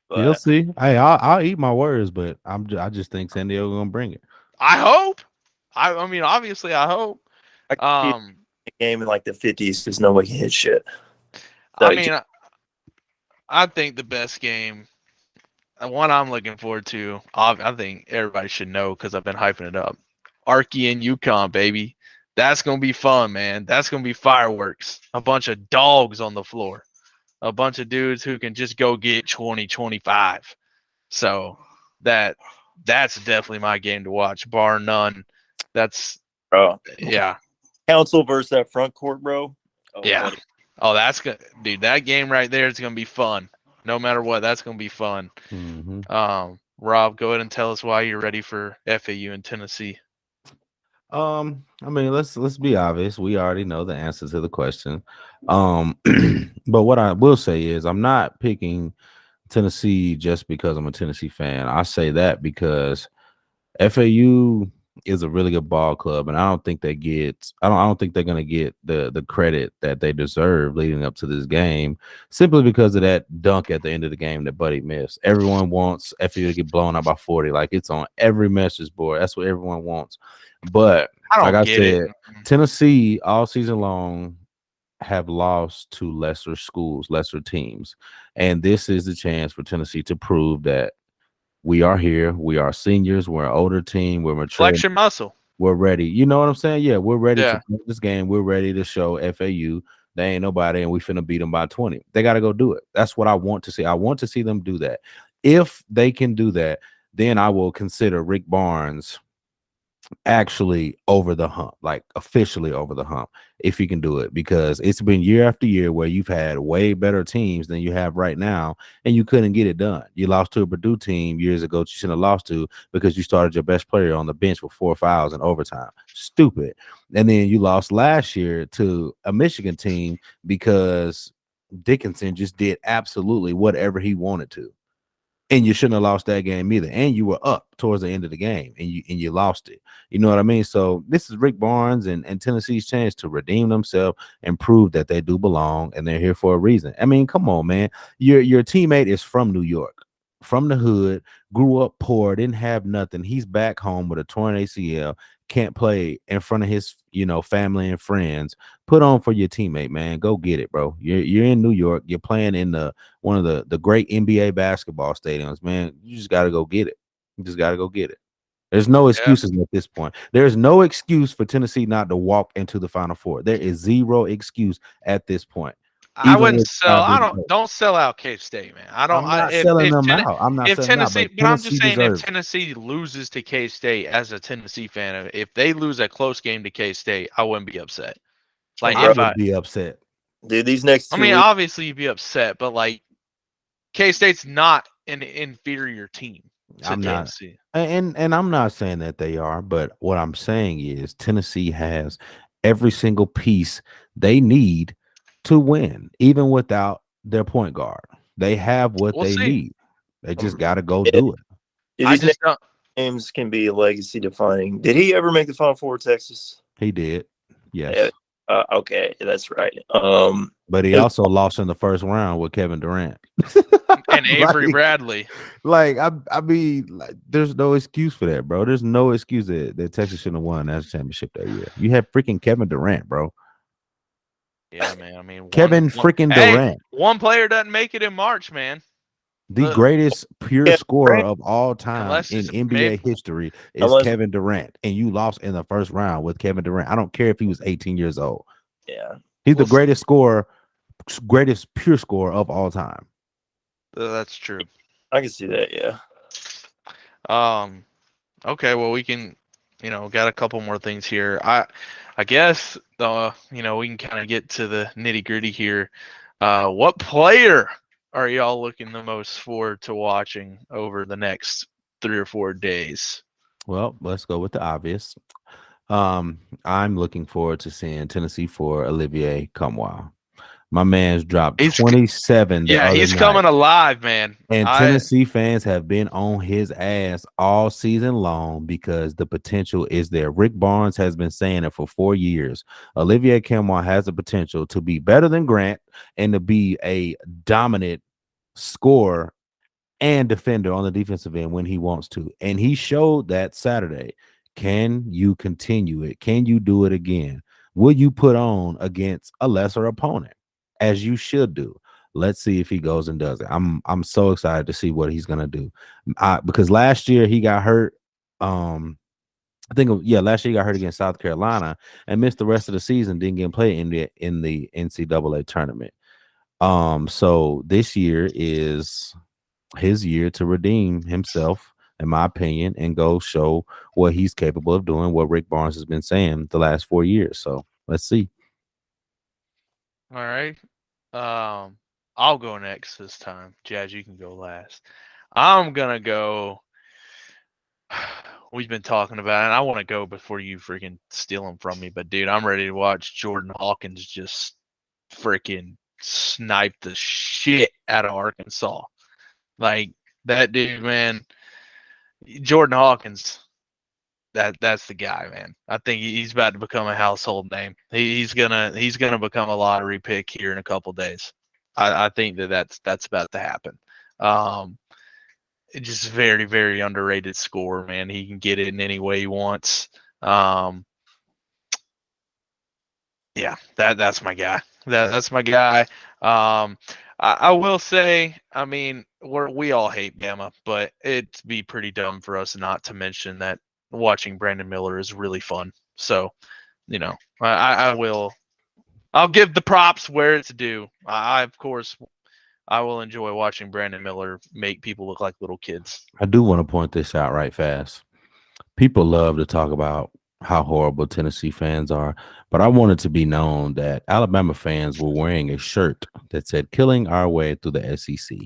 But you'll see. Hey, I'll eat my words, but I just think San Diego gonna bring it. I hope. I mean, obviously, I hope. A game in like the 50s because nobody can hit shit. So I think the best game, the one I'm looking forward to, I think everybody should know because I've been hyping it up. Archie and UConn, baby. That's gonna be fun, man. That's gonna be fireworks. A bunch of dogs on the floor. A bunch of dudes who can just go get 20, 25. So that's definitely my game to watch, bar none. That's yeah. Council versus that front court, bro. Oh, yeah. Buddy. Oh, that's good, dude. That game right there is gonna be fun. No matter what, that's gonna be fun. Mm-hmm. Rob, go ahead and tell us why you're ready for FAU in Tennessee. I mean, let's be obvious. We already know the answer to the question. But what I will say is I'm not picking Tennessee just because I'm a Tennessee fan. I say that because FAU is a really good ball club, and I don't think I don't think they're gonna get the credit that they deserve leading up to this game, simply because of that dunk at the end of the game that Buddy missed. Everyone wants FAU to get blown out by 40, like it's on every message board. That's what everyone wants. But like I said, Tennessee all season long have lost to lesser schools, lesser teams, and this is the chance for Tennessee to prove that we are here. We are seniors. We're an older team. We're mature. Flex your muscle. We're ready. You know what I'm saying? Yeah, we're ready to play this game. We're ready to show FAU they ain't nobody, and we finna beat them by 20. They got to go do it. That's what I want to see. I want to see them do that. If they can do that, then I will consider Rick Barnes actually over the hump, like officially over the hump, if he can do it, because it's been year after year where you've had way better teams than you have right now, and you couldn't get it done. You lost to a Purdue team years ago that you shouldn't have lost to because you started your best player on the bench with 4 fouls in overtime. Stupid. And then you lost last year to a Michigan team because Dickinson just did absolutely whatever he wanted to. And you shouldn't have lost that game either. And you were up towards the end of the game and you lost it. You know what I mean? So this is Rick Barnes and Tennessee's chance to redeem themselves and prove that they do belong and they're here for a reason. I mean, come on, man. Your teammate is from New York, from the hood, grew up poor, didn't have nothing. He's back home with a torn ACL, can't play in front of his, family and friends. Put on for your teammate, man. Go get it, bro. You're in New York. You're playing in one of the great NBA basketball stadiums, man. You just got to go get it. You just got to go get it. There's no excuses at this point. There's no excuse for Tennessee not to walk into the Final Four. There is zero excuse at this point. I wouldn't sell. Don't sell out K-State, man. I'm not selling them out. I'm not selling them out. But I'm just saying, if Tennessee loses to K-State, as a Tennessee fan, if they lose a close game to K-State, I wouldn't be upset. Like, I would be upset. Dude, these next 2 I mean, weeks, obviously you'd be upset, but like K-State's not an inferior team to Tennessee. And I'm not saying that they are, but what I'm saying is Tennessee has every single piece they need to win, even without their point guard. They have what they need. They just got to go do it. These games can be legacy defining. Did he ever make the Final Four, Texas? He did. Yes. Okay, that's right. But he also lost in the first round with Kevin Durant and Avery Bradley. Like, I mean, there's no excuse for that, bro. There's no excuse that Texas shouldn't have won that championship that year. You had freaking Kevin Durant, bro. Yeah, man. I mean, Kevin freaking Durant. One player doesn't make it in March, man. The greatest pure scorer of all time in NBA history is Kevin Durant, and you lost in the first round with Kevin Durant. I don't care if he was 18 years old. Yeah, he's the greatest scorer, greatest pure scorer of all time. That's true. I can see that. Yeah. Okay. Well, we can, got a couple more things here. I guess we can kind of get to the nitty gritty here. What player are y'all looking the most forward to watching over the next 3 or 4 days? Well, let's go with the obvious. I'm looking forward to seeing Tennessee for Olivier Nkamhoua. My man's dropped 27. Yeah, he's coming alive, man. And Tennessee fans have been on his ass all season long because the potential is there. Rick Barnes has been saying it for 4 years. Olivier Nkamhoua has the potential to be better than Grant and to be a dominant scorer and defender on the defensive end when he wants to. And he showed that Saturday. Can you continue it? Can you do it again? Will you put on against a lesser opponent, as you should do? Let's see if he goes and does it. I'm so excited to see what he's gonna do. Because last year he got hurt. Last year he got hurt against South Carolina and missed the rest of the season. Didn't get played in the NCAA tournament. So this year is his year to redeem himself, in my opinion, and go show what he's capable of doing, what Rick Barnes has been saying the last 4 years. So let's see. All right. I'll go next this time. Jazz, you can go last. I'm gonna go. We've been talking about it, and I want to go before you freaking steal them from me. But dude, I'm ready to watch Jordan Hawkins just freaking snipe the shit out of Arkansas. Like, that dude, man. Jordan Hawkins, that's the guy, man. I think he's about to become a household name. He's gonna become a lottery pick here in a couple days. I think that's about to happen. Just very, very underrated scorer, man. He can get it in any way he wants. Yeah, that's my guy. That's my guy. I will say, I mean, we all hate Bama, but it'd be pretty dumb for us not to mention that watching Brandon Miller is really fun. So, I'll give the props where it's due. Of course, I will enjoy watching Brandon Miller make people look like little kids. I do want to point this out right fast. People love to talk about how horrible Tennessee fans are, but I want it to be known that Alabama fans were wearing a shirt that said "Killing Our Way Through the SEC."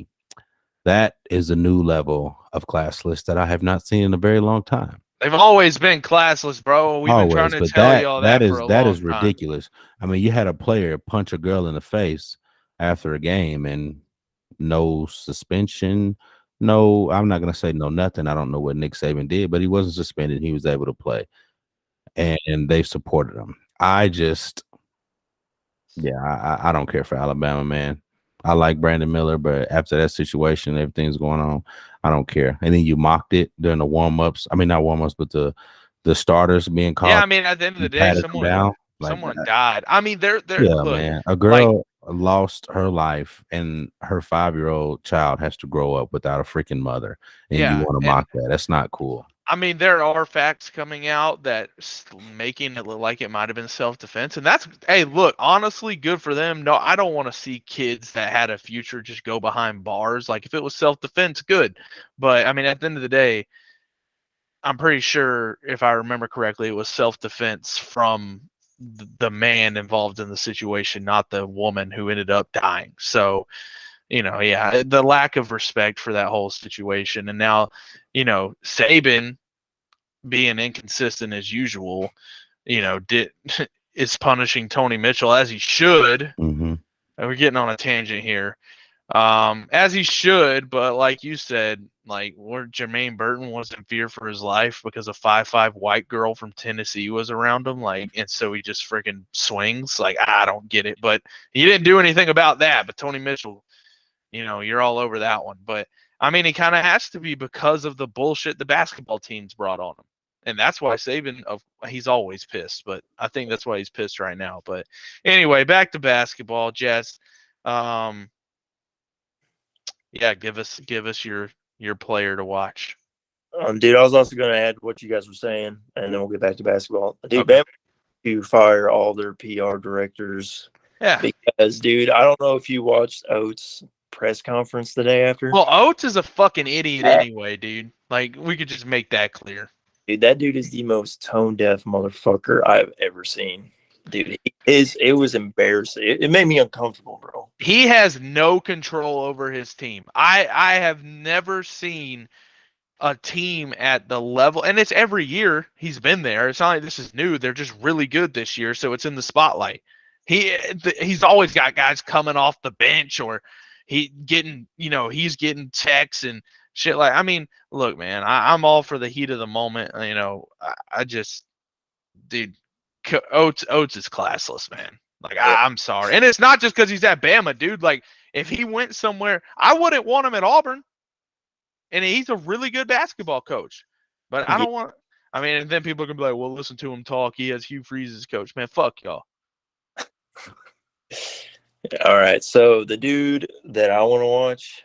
That is a new level of classless that I have not seen in a very long time. They've always been classless, bro. We've been trying to tell you all that for a long time. That is ridiculous. I mean, you had a player punch a girl in the face after a game and no suspension, no, I'm not gonna say no nothing. I don't know what Nick Saban did, but he wasn't suspended. He was able to play, and they supported him. I don't care for Alabama, man. I like Brandon Miller, but after that situation, everything's going on. I don't care. And then you mocked it during the warm-ups. I mean, not warm-ups, but the starters being called. Yeah, I mean, at the end of the you day, patted them down like someone that. died. I mean, they're Yeah, look, man. A like, girl lost her life, and her 5-year-old child has to grow up without a freaking mother, and you yeah, want to and mock that? That's not cool. I mean, there are facts coming out that making it look like it might have been self-defense, and that's, hey, look, honestly, good for them. No, I don't want to see kids that had a future just go behind bars. Like, if it was self-defense, good, but I mean, at the end of the day, I'm pretty sure, if I remember correctly, it was self-defense from the man involved in the situation, not the woman who ended up dying. So, yeah, the lack of respect for that whole situation. And now, Saban being inconsistent as usual, is punishing Tony Mitchell as he should. Mm-hmm. And we're getting on a tangent here. As he should, but like you said, like where Jermaine Burton was in fear for his life because a 5'5" white girl from Tennessee was around him, like, and so he just freaking swings. Like, I don't get it, but he didn't do anything about that. But Tony Mitchell, you're all over that one. But I mean, he kind of has to be because of the bullshit the basketball teams brought on him. And that's why Saban, he's always pissed, but I think that's why he's pissed right now. But anyway, back to basketball, Jess. Yeah, give us your player to watch. Dude, I was also going to add what you guys were saying, and then we'll get back to basketball. Dude, Okay. Bama to fire all their PR directors. Yeah. Because, dude, I don't know if you watched Oates' press conference the day after. Well, Oates is a fucking idiot anyway, dude. Like, we could just make that clear. Dude, that dude is the most tone-deaf motherfucker I've ever seen. Dude, it was embarrassing. It made me uncomfortable, bro. He has no control over his team. I have never seen a team at the level, and it's every year he's been there. It's not like this is new. They're just really good this year, so it's in the spotlight. He's always got guys coming off the bench, or he's getting texts and shit. Like, I mean, look, man, I'm all for the heat of the moment. I just, dude, Oates is classless, man. Like, I'm sorry. And it's not just because he's at Bama, dude. Like, if he went somewhere, I wouldn't want him at Auburn. And he's a really good basketball coach. But I don't want – I mean, and then people are going to be like, well, listen to him talk. He has Hugh Freeze as coach. Man, fuck y'all. All right. So the dude that I want to watch,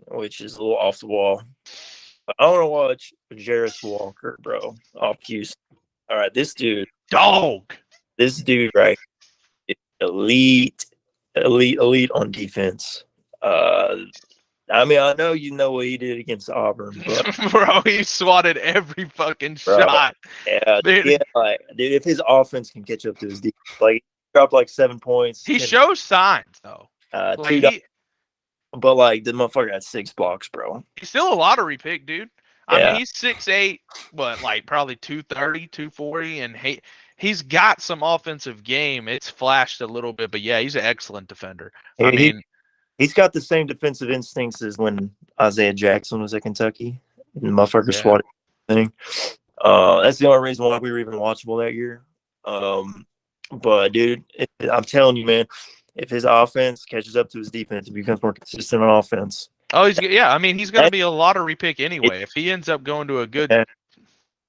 which is a little off the wall, I want to watch Jarris Walker, bro, off Houston. All right. This dude – Dog. This dude, right, is elite on defense. I mean, I know you know what he did against Auburn, but bro, he swatted every fucking shot. Yeah, dude. Yeah, dude, if his offense can catch up to his defense, like he dropped like 7 points. He shows signs though. But like the motherfucker had 6 blocks, bro. He's still a lottery pick, dude. I Yeah. mean, he's 6'8", but like probably 230, 240, and he's got some offensive game. It's flashed a little bit, but yeah, he's an excellent defender. I mean, he's got the same defensive instincts as when Isaiah Jackson was at Kentucky. And the motherfucker swatted thing. That's the only reason why we were even watchable that year. But dude, I'm telling you, man, if his offense catches up to his defense, he becomes more consistent on offense. Oh, he's going to be a lottery pick anyway. If he ends up going to a good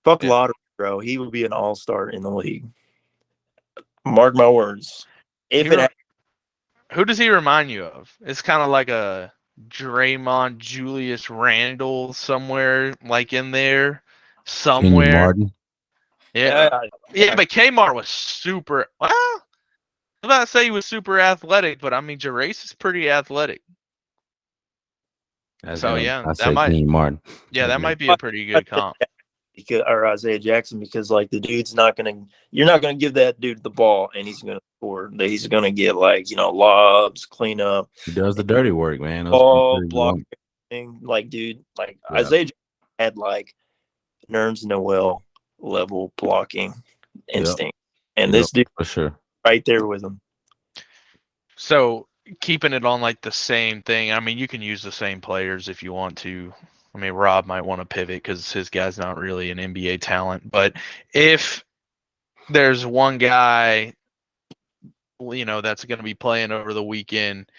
lottery, bro, he would be an all-star in the league. Mark my words. Who does he remind you of? It's kind of like a Draymond, Julius Randle somewhere, like in there somewhere. Martin. Yeah, but Kmart was super. Well, I'm about to say he was super athletic, but I mean, Jarris is pretty athletic. That might. Martin. Yeah, that might be a pretty good comp. Or Isaiah Jackson, because like the dude's you're not gonna give that dude the ball and he's gonna score. He's gonna get lobs, clean up. He does the dirty work, man. Ball block, like dude, Isaiah Jackson had Nerms Noel level blocking instinct, and this dude for sure right there with him. So keeping it on like the same thing. I mean, you can use the same players if you want to. I mean, Rob might want to pivot because his guy's not really an NBA talent. But if there's one guy, that's going to be playing over the weekend,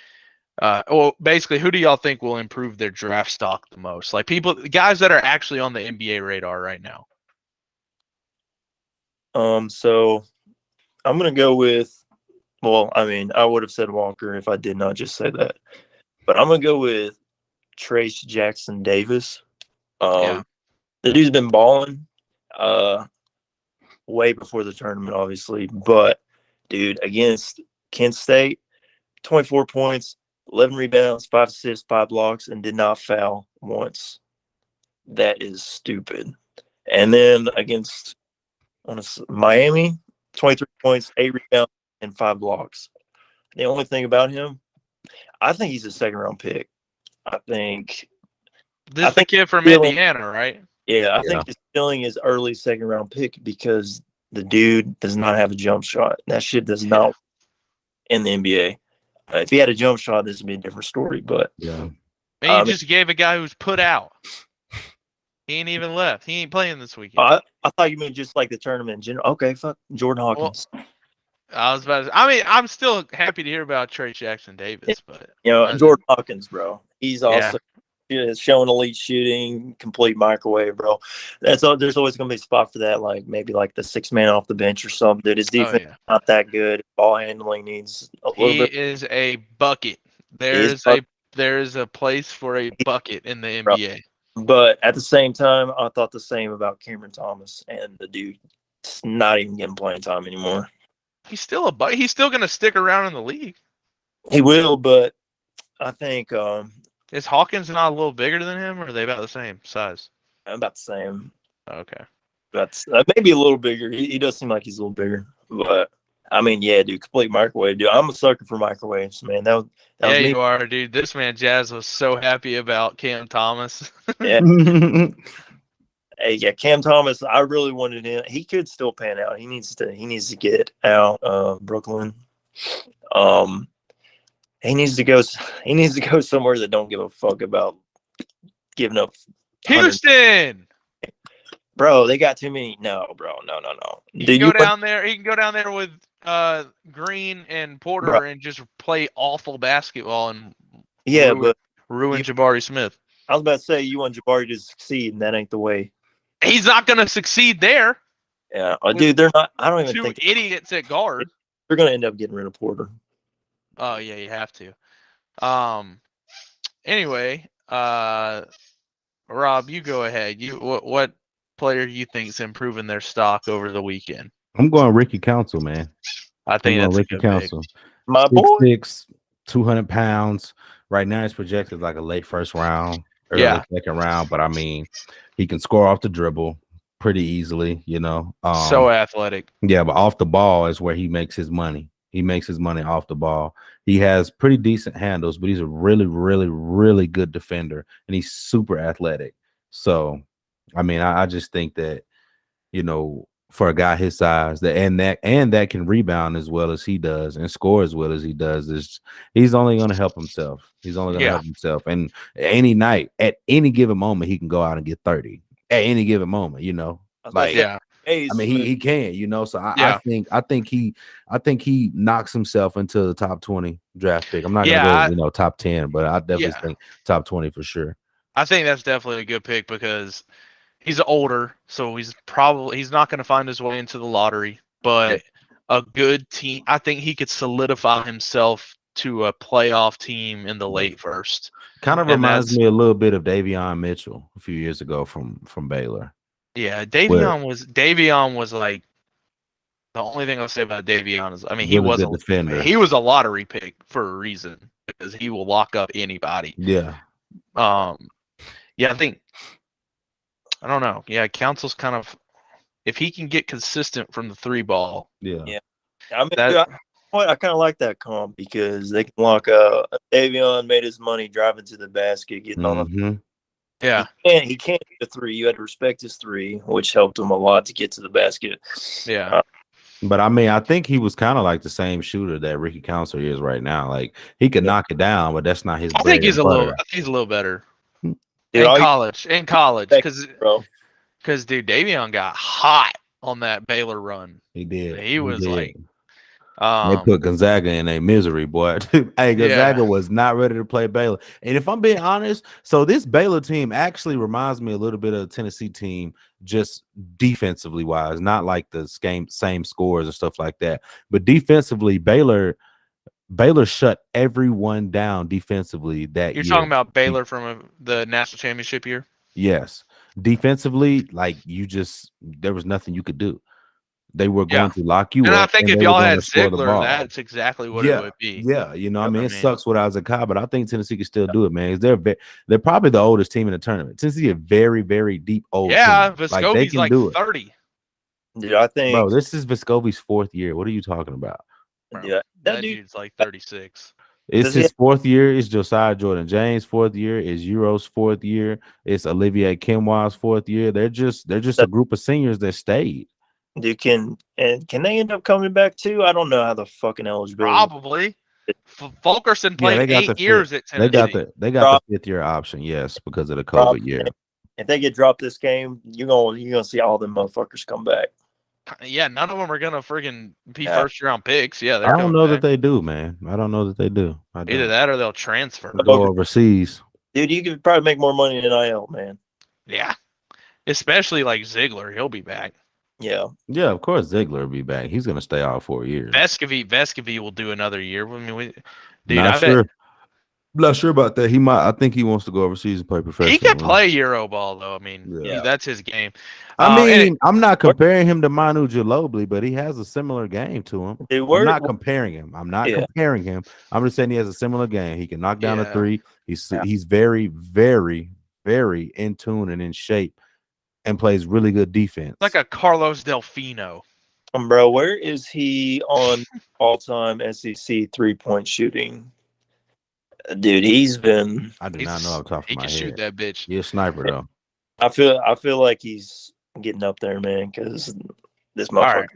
well, basically, who do y'all think will improve their draft stock the most? Like guys that are actually on the NBA radar right now. So I'm gonna go with. Well, I mean, I would have said Walker if I did not just say that, but I'm gonna go with Trace Jackson Davis. Yeah. The dude's been balling, way before the tournament, obviously. But dude, against Kent State, 24 points, 11 rebounds, 5 assists, 5 blocks, and did not foul once. That is stupid. And then against Miami, 23 points, 8 rebounds, and 5 blocks. The only thing about him, I think he's a second-round pick. I think the kid from feeling, Indiana, right? Yeah, I think his feeling is early second-round pick because the dude does not have a jump shot. That shit does not in the NBA. If he had a jump shot, this would be a different story. But and you just gave a guy who's put out. He ain't even left. He ain't playing this weekend. I thought you meant just like the tournament in general. Okay, fuck Jordan Hawkins. Well, I was about to. I mean, I'm still happy to hear about Trace Jackson Davis, but Jordan Hawkins, bro. He's also showing elite shooting, complete microwave, bro. There's always gonna be a spot for that, like maybe like the 6 man off the bench or something. Dude, his defense is not that good. Ball handling needs a little bit. He is a bucket. There is a place for a bucket in the NBA. But at the same time, I thought the same about Cameron Thomas, and the dude's not even getting playing time anymore. He's still he's still going to stick around in the league. He will, but I think is Hawkins not a little bigger than him, or are they about the same size? About the same. Okay, that's maybe a little bigger. He does seem like he's a little bigger, but I mean, yeah, dude, complete microwave, dude. I'm a sucker for microwaves, man. That was me. You are, dude. This man Jazz was so happy about Cam Thomas. Yeah. Hey, yeah, Cam Thomas. I really wanted him. He could still pan out. He needs to get out of Brooklyn. He needs to go somewhere that don't give a fuck about giving up. Houston. Bro, they got too many. No, bro, no. He can go down there with Green and Porter and just play awful basketball and ruin Jabari Smith. I was about to say you want Jabari to succeed, and that ain't the way. He's not going to succeed there. Yeah, dude, they're not. I don't even think idiots at guard. They're going to end up getting rid of Porter. Oh yeah, you have to. Anyway, Rob, you go ahead. What player you think is improving their stock over the weekend? I'm going Ricky Council, man. I think that's Ricky Council. My boy, 6'6", 200 pounds. Right now, it's projected like a late first round, early second round. But I mean, he can score off the dribble pretty easily. So athletic. Yeah, but off the ball is where he makes his money. He makes his money off the ball. He has pretty decent handles, but he's a really, really, really good defender, and he's super athletic. So, I mean, I just think that, for a guy his size, that can rebound as well as he does and score as well as he does, he's only going to help himself. He's only going to help himself. And any night, at any given moment, he can go out and get 30 at any given moment. I mean, he can, so I think he knocks himself into the top 20 draft pick. I'm not gonna go, top 10, but I definitely think top 20 for sure. I think that's definitely a good pick because he's older, so he's not going to find his way into the lottery. But a good team, I think he could solidify himself to a playoff team in the late first. Kind of reminds me a little bit of Davion Mitchell a few years ago from Baylor. Yeah, Davion was like the only thing I'll say about Davion is, I mean, he was a defender. He was a lottery pick for a reason because he will lock up anybody. Yeah. I think I don't know. Yeah, Council's kind of, if he can get consistent from the 3 ball. Yeah. I mean, I kind of like that comp because they can lock up. Davion made his money driving to the basket, getting on the. Yeah, he can't get a 3. You had to respect his 3, which helped him a lot to get to the basket. Yeah, But I mean, I think he was kind of like the same shooter that Ricky Counselor is right now. Like he could knock it down, but that's not his I bread think he's and a little. butter. I think he's a little better Dude, in all you college. In college, think, because bro. dude, Davion got hot on that Baylor run. He did. He was did. like, They put Gonzaga in a misery, boy. Hey, Gonzaga Yeah. was not ready to play Baylor. And if I'm being honest, so this Baylor team actually reminds me a little bit of the Tennessee team, just defensively wise, not like the same scores and stuff like that. But defensively, Baylor shut everyone down defensively that You're year. talking about Baylor from the national championship year. Yes. Defensively, like there was nothing you could do. They were going to lock you And I up, think and if they were y'all going had to score the Ziegler, ball. that's exactly what it would be. Yeah, you know, I mean, I it mean- sucks with Isaac Cobb, but I think Tennessee can still do it, man. They're probably the oldest team in the tournament. Tennessee a very, very deep old Yeah, team. They Vescovi's can like do it, 30. Dude, I think bro. This is Vescovi's 4th year. What are you talking about? Bro, yeah, that dude, dude's like 36. It's Does he his 4th year. It's Josiah Jordan James' 4th year. It's Euro's 4th year. It's Olivier Kimwa's 4th year. They're just a group of seniors that stayed. dude, can they end up coming back too? I don't know how the fucking eligibility. Probably. Fulkerson played they got 8 years at They Tennessee. got Rob- the 5th year option, yes, because of the Rob, COVID year. If they get dropped this game, you're gonna see all them motherfuckers come back. Yeah, none of them are gonna friggin' be Yeah. first round picks. Yeah, they're I don't coming know back. that they do, man. I don't know that they do. Either don't. that or they'll transfer. Go overseas. Dude, you could probably make more money in NIL, man. Yeah. Especially like Ziegler, he'll be back. Yeah. Yeah, of course Ziegler will be back. He's gonna stay out 4 years. Vescovy will do another year. I mean, Not sure about that. He might. I think he wants to go overseas and play professional. he can play Euro ball though. I mean, Yeah. that's his game. I mean, and I'm not comparing him to Manu Ginobili, but he has a similar game to him. Dude, I'm not comparing him. Yeah. comparing him. I'm just saying he has a similar game. He can knock down a Yeah. three. He's very, very, very in tune and in shape, and plays really good defense. like a Carlos Delfino. Bro, where is he on all-time SEC 3-point shooting? Dude, he's been. I do not know off the top He of my can head. shoot that bitch. He's a sniper though. I feel like he's getting up there, man, because this motherfucker.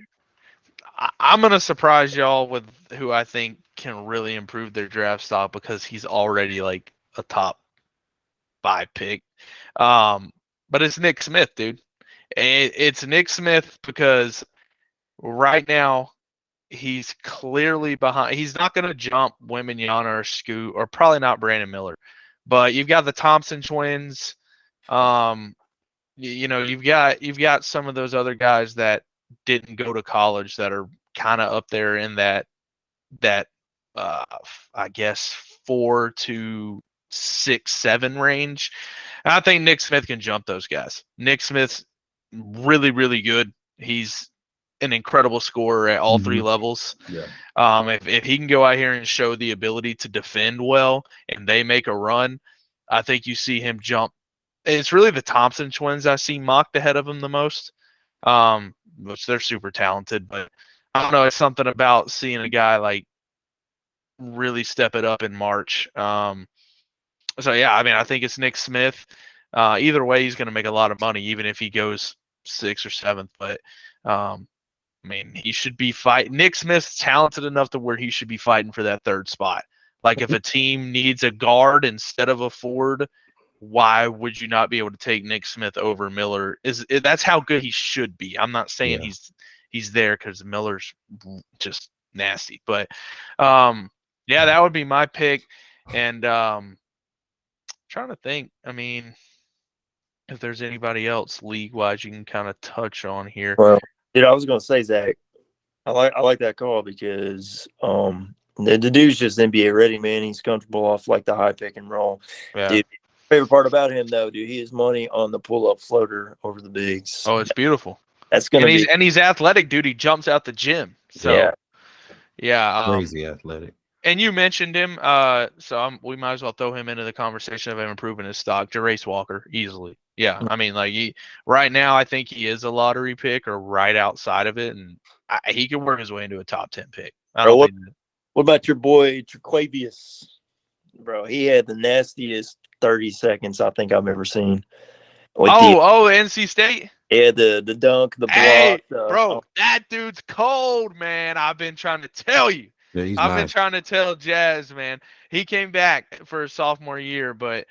All right. I'm gonna surprise y'all with who I think can really improve their draft stock because he's already like a top 5 pick. But it's Nick Smith, dude. It's Nick Smith because right now he's clearly behind. He's not gonna jump Wembanyama or Scoot or probably not Brandon Miller, but you've got the Thompson twins. You know, you've got some of those other guys that didn't go to college that are kind of up there in that I guess 4 to 6, 7 range. And I think Nick Smith can jump those guys. Nick Smith's really, really good. He's an incredible scorer at all 3 levels. Yeah. If he can go out here and show the ability to defend well and they make a run, I think you see him jump. It's really the Thompson twins I see mocked ahead of him the most, which they're super talented. But I don't know. It's something about seeing a guy like really step it up in March. So, yeah, I mean, I think it's Nick Smith. Either way, he's going to make a lot of money, even if he goes 6th or 7th. But, I mean, he should be fighting. Nick Smith's talented enough to where he should be fighting for that 3rd spot. Like, if a team needs a guard instead of a forward, why would you not be able to take Nick Smith over Miller? That's how good he should be. I'm not saying he's there because Miller's just nasty. But, yeah, that would be my pick. And trying to think, I mean, if there's anybody else league-wise you can kind of touch on here. Well, dude, I was gonna say, Zach, I like that call because the dude's just NBA ready, man. He's comfortable off like the high pick and roll. Yeah. Dude, favorite part about him though, dude, he has money on the pull-up floater over the bigs. Oh, it's beautiful. That's gonna be. And he's athletic, dude. He jumps out the gym. So yeah, Crazy athletic. And you mentioned him, we might as well throw him into the conversation of him improving his stock. Jarace Walker, easily. Yeah, I mean, like right now, I think he is a lottery pick or right outside of it, and he can work his way into a top 10 pick. What about your boy Traquavius? Bro, he had the nastiest 30 seconds I think I've ever seen. NC State. Yeah, the dunk, the Hey, block. bro, that dude's cold, man. I've been trying to tell you. Yeah, he's I've been nice. trying to tell Jazz, man. He came back for his sophomore year, but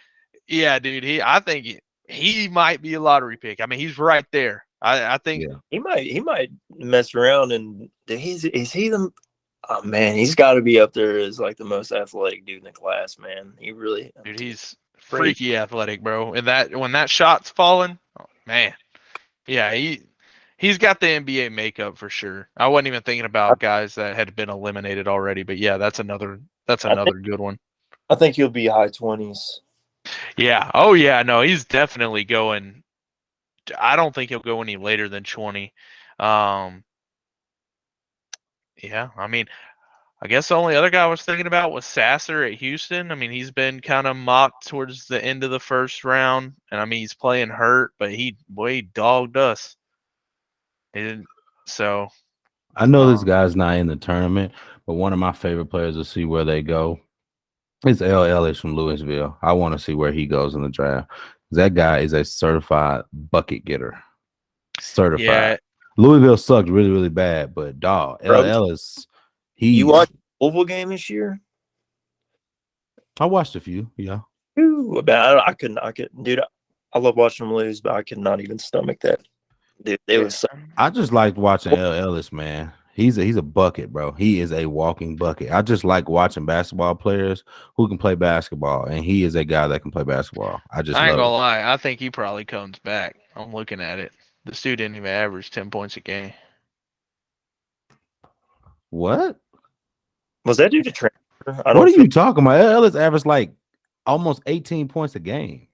yeah, dude, I think he might be a lottery pick. I mean, he's right there. I think Yeah. he might mess around and is he the oh man, he's got to be up there as like the most athletic dude in the class, man. He really dude, he's Crazy. freaky athletic, bro. And that when that shot's falling, oh, man. Yeah, he's got the NBA makeup for sure. I wasn't even thinking about guys that had been eliminated already, but yeah, that's another good one. I think he'll be high 20s. Yeah. Oh yeah, no, he's definitely going. I don't think he'll go any later than 20. Yeah, I mean, I guess the only other guy I was thinking about was Sasser at Houston. I mean, he's been kind of mocked towards the end of the first round, and I mean, he's playing hurt, but he dogged us. He didn't, so I know this guy's not in the tournament, but one of my favorite players to see where they go is L. Ellis from Louisville. I want to see where he goes in the draft. That guy is a certified bucket getter. Certified. yeah, Louisville sucked really, really bad, but dog, L. Bro, Ellis, You watched the Louisville game this year? I watched a few, yeah. Ooh, I couldn't, dude. I love watching them lose, but I could not even stomach that. Dude, it was so, I just liked watching L. Ellis, man. He's a bucket, bro. He is a walking bucket. I just like watching basketball players who can play basketball, and he is a guy that can play basketball. I I ain't gonna lie. I think he probably comes back. I'm looking at it. This dude didn't even average 10 points a game. What? was that due to transfer? What are you talking about? L. Ellis averaged like almost 18 points a game.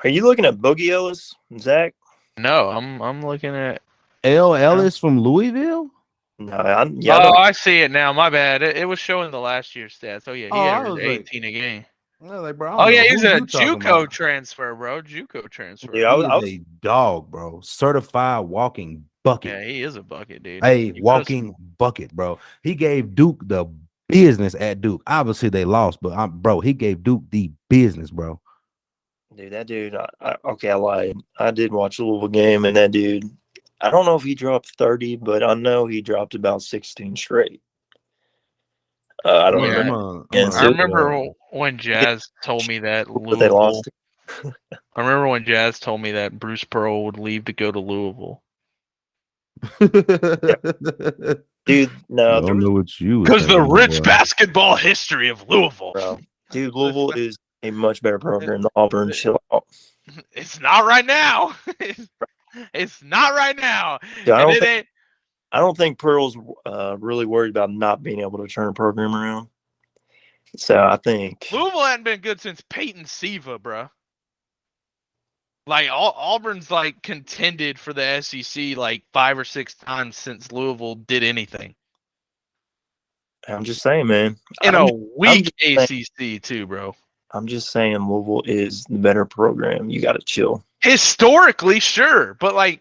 Are you looking at Boogie Ellis, Zach? No, I'm looking at L. Ellis from Louisville? No, I see it now. My bad. It was showing the last year's stats. Oh yeah, he I averaged was 18 a game. Like, bro, Oh yeah, he's a JUCO transfer, bro. JUCO transfer. Dude, I was a dog, bro. Certified walking bucket. Yeah, he is a bucket, dude. A walking bucket, bro. He gave Duke the business at Duke. Obviously, they lost, but bro, he gave Duke the business, bro. Dude, that dude. I lied. I did watch the Louisville game, and that dude. I don't know if he dropped 30, but I know he dropped about 16 straight. I don't remember. I remember when Jazz told me that Louisville. They lost. I remember when Jazz told me that Bruce Pearl would leave to go to Louisville. Dude, no, I don't know what you because the rich basketball history of Louisville. Bro. Dude, Louisville is a much better program than Auburn. Chill out. It's not right now. It's not right now. Dude, I don't think Pearl's really worried about not being able to turn a program around. So I think Louisville hadn't been good since Peyton Siva, bro. Like Auburn's like contended for the SEC like 5 or 6 times since Louisville did anything. I'm just saying, man. In a weak ACC too, bro. I'm just saying Louisville is the better program. You got to chill. Historically, sure, but like,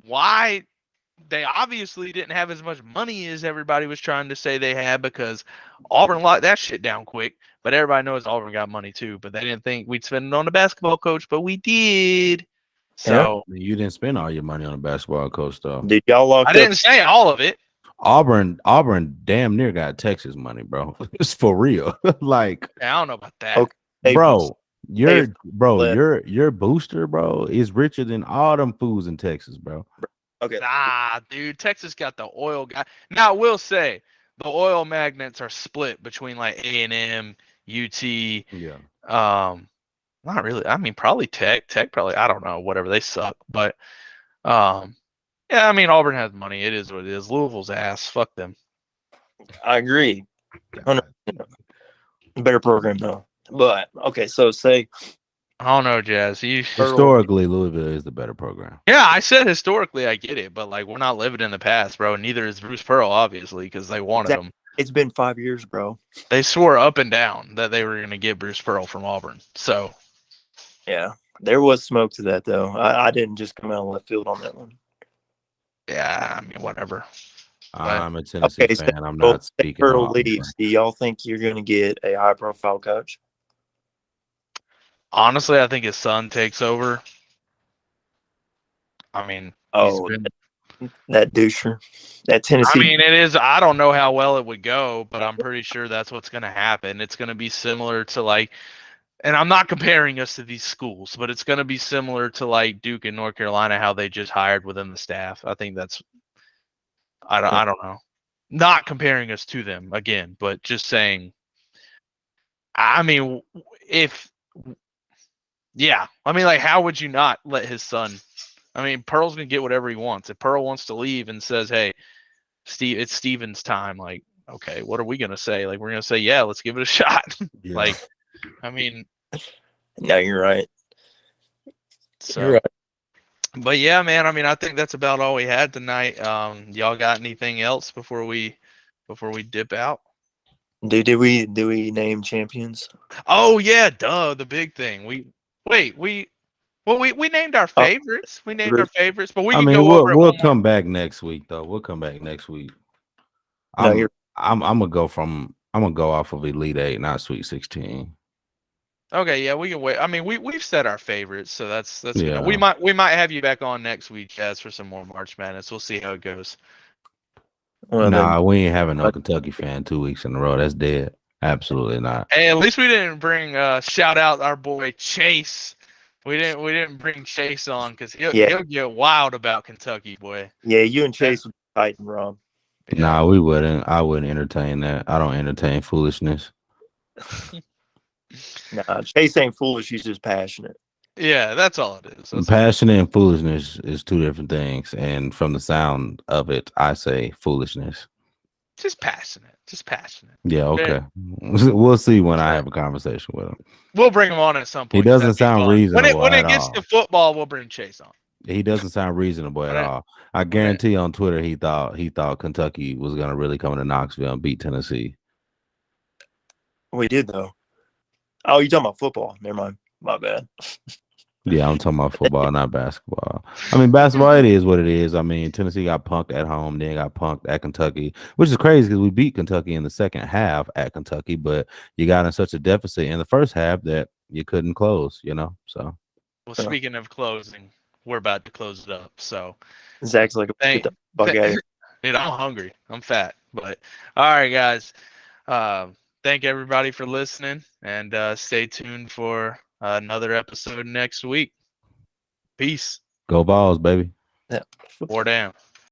why? They obviously didn't have as much money as everybody was trying to say they had because Auburn locked that shit down quick. But everybody knows Auburn got money too. But they didn't think we'd spend it on the basketball coach, but we did. So you didn't spend all your money on a basketball coach, though. Did y'all lock I didn't say all of it. Auburn damn near got Texas money, bro. It's for real. Like, I don't know about that. Okay. Bro, your booster, bro, is richer than all them fools in Texas, bro. Okay. Nah, dude, Texas got the oil guy. Now, I will say the oil magnets are split between like A&M, UT. Yeah. Not really. I mean, probably Tech. Tech probably. I don't know. Whatever. They suck. But, yeah. I mean, Auburn has money. It is what it is. Louisville's ass. Fuck them. I agree. 100%. Better program though. But okay, so say I don't know, Jazz. Historically, Louisville is the better program. Yeah, I said historically, I get it, but like we're not living in the past, bro. Neither is Bruce Pearl, obviously, because they wanted him. It's been 5 years, bro. They swore up and down that they were going to get Bruce Pearl from Auburn. So, yeah, there was smoke to that though. I didn't just come out of left field on that one. Yeah, I mean, whatever. I'm a Tennessee fan. I'm not speaking. Pearl leaves. Do y'all think you're going to get a high-profile coach? Honestly, I think his son takes over. I mean, he's Oh, been. that doucher, that I Tennessee. mean, it is. I don't know how well it would go, but I'm pretty sure that's what's going to happen. It's going to be similar to like, and I'm not comparing us to these schools, but it's going to be similar to like Duke and North Carolina, how they just hired within the staff. I think that's. I don't know. Not comparing us to them again, but just saying. I mean, if. Yeah, I mean, like, how would you not let his son? I mean, Pearl's gonna get whatever he wants. If Pearl wants to leave and says, "Hey, Steve, it's Steven's time," like, okay, what are we gonna say? Like, we're gonna say, "Yeah, let's give it a shot." Yeah. Like, I mean, No, you're right. so. You're right. But yeah, man. I mean, I think that's about all we had tonight. Y'all got anything else before we dip out? Dude, did we name champions? Oh yeah, duh. The big thing. We named our Oh, favorites. We named our favorites, but we I can mean, go over it we'll one more. come back next week though. We'll come back next week. No, I'm gonna go off of Elite 8, not Sweet 16. Okay, yeah, we can wait. I mean, we've said our favorites, so that's good. Yeah. We might have you back on next week, Chaz, for some more March Madness. We'll see how it goes. well, Nah, then, we ain't having no Kentucky fan 2 weeks in a row. That's dead. Absolutely not. Hey, at least we didn't bring shout out our boy Chase. We didn't bring Chase on because he'll get wild about Kentucky, boy. yeah, you and Chase would be fighting, Rob. Yeah. Nah, we wouldn't. I wouldn't entertain that. I don't entertain foolishness. Nah, Chase ain't foolish. He's just passionate. Yeah, that's all it is. That's Passionate and foolishness is two different things. And from the sound of it, I say foolishness. just passionate. Just passionate. Yeah, okay. We'll see when I have a conversation with him. We'll bring him on at some point. He doesn't That'd be sound fun. reasonable When at it gets all. to football, we'll bring Chase on. He doesn't sound reasonable at Right. all. I guarantee on Twitter he thought Kentucky was gonna really come to Knoxville and beat Tennessee. We did though. Oh, you talking about football? Never mind. My bad. Yeah, I'm talking about football, not basketball. I mean, basketball, it is what it is. I mean, Tennessee got punked at home, then got punked at Kentucky, which is crazy because we beat Kentucky in the second half at Kentucky, but you got in such a deficit in the first half that you couldn't close, so. Well, speaking of closing, we're about to close it up. So, Zach's like, get the fuck out of here. dude, I'm hungry. I'm fat. But all right, guys. Thank everybody for listening, and stay tuned for another episode next week. Peace. Go Vols, baby. Yeah. Or down.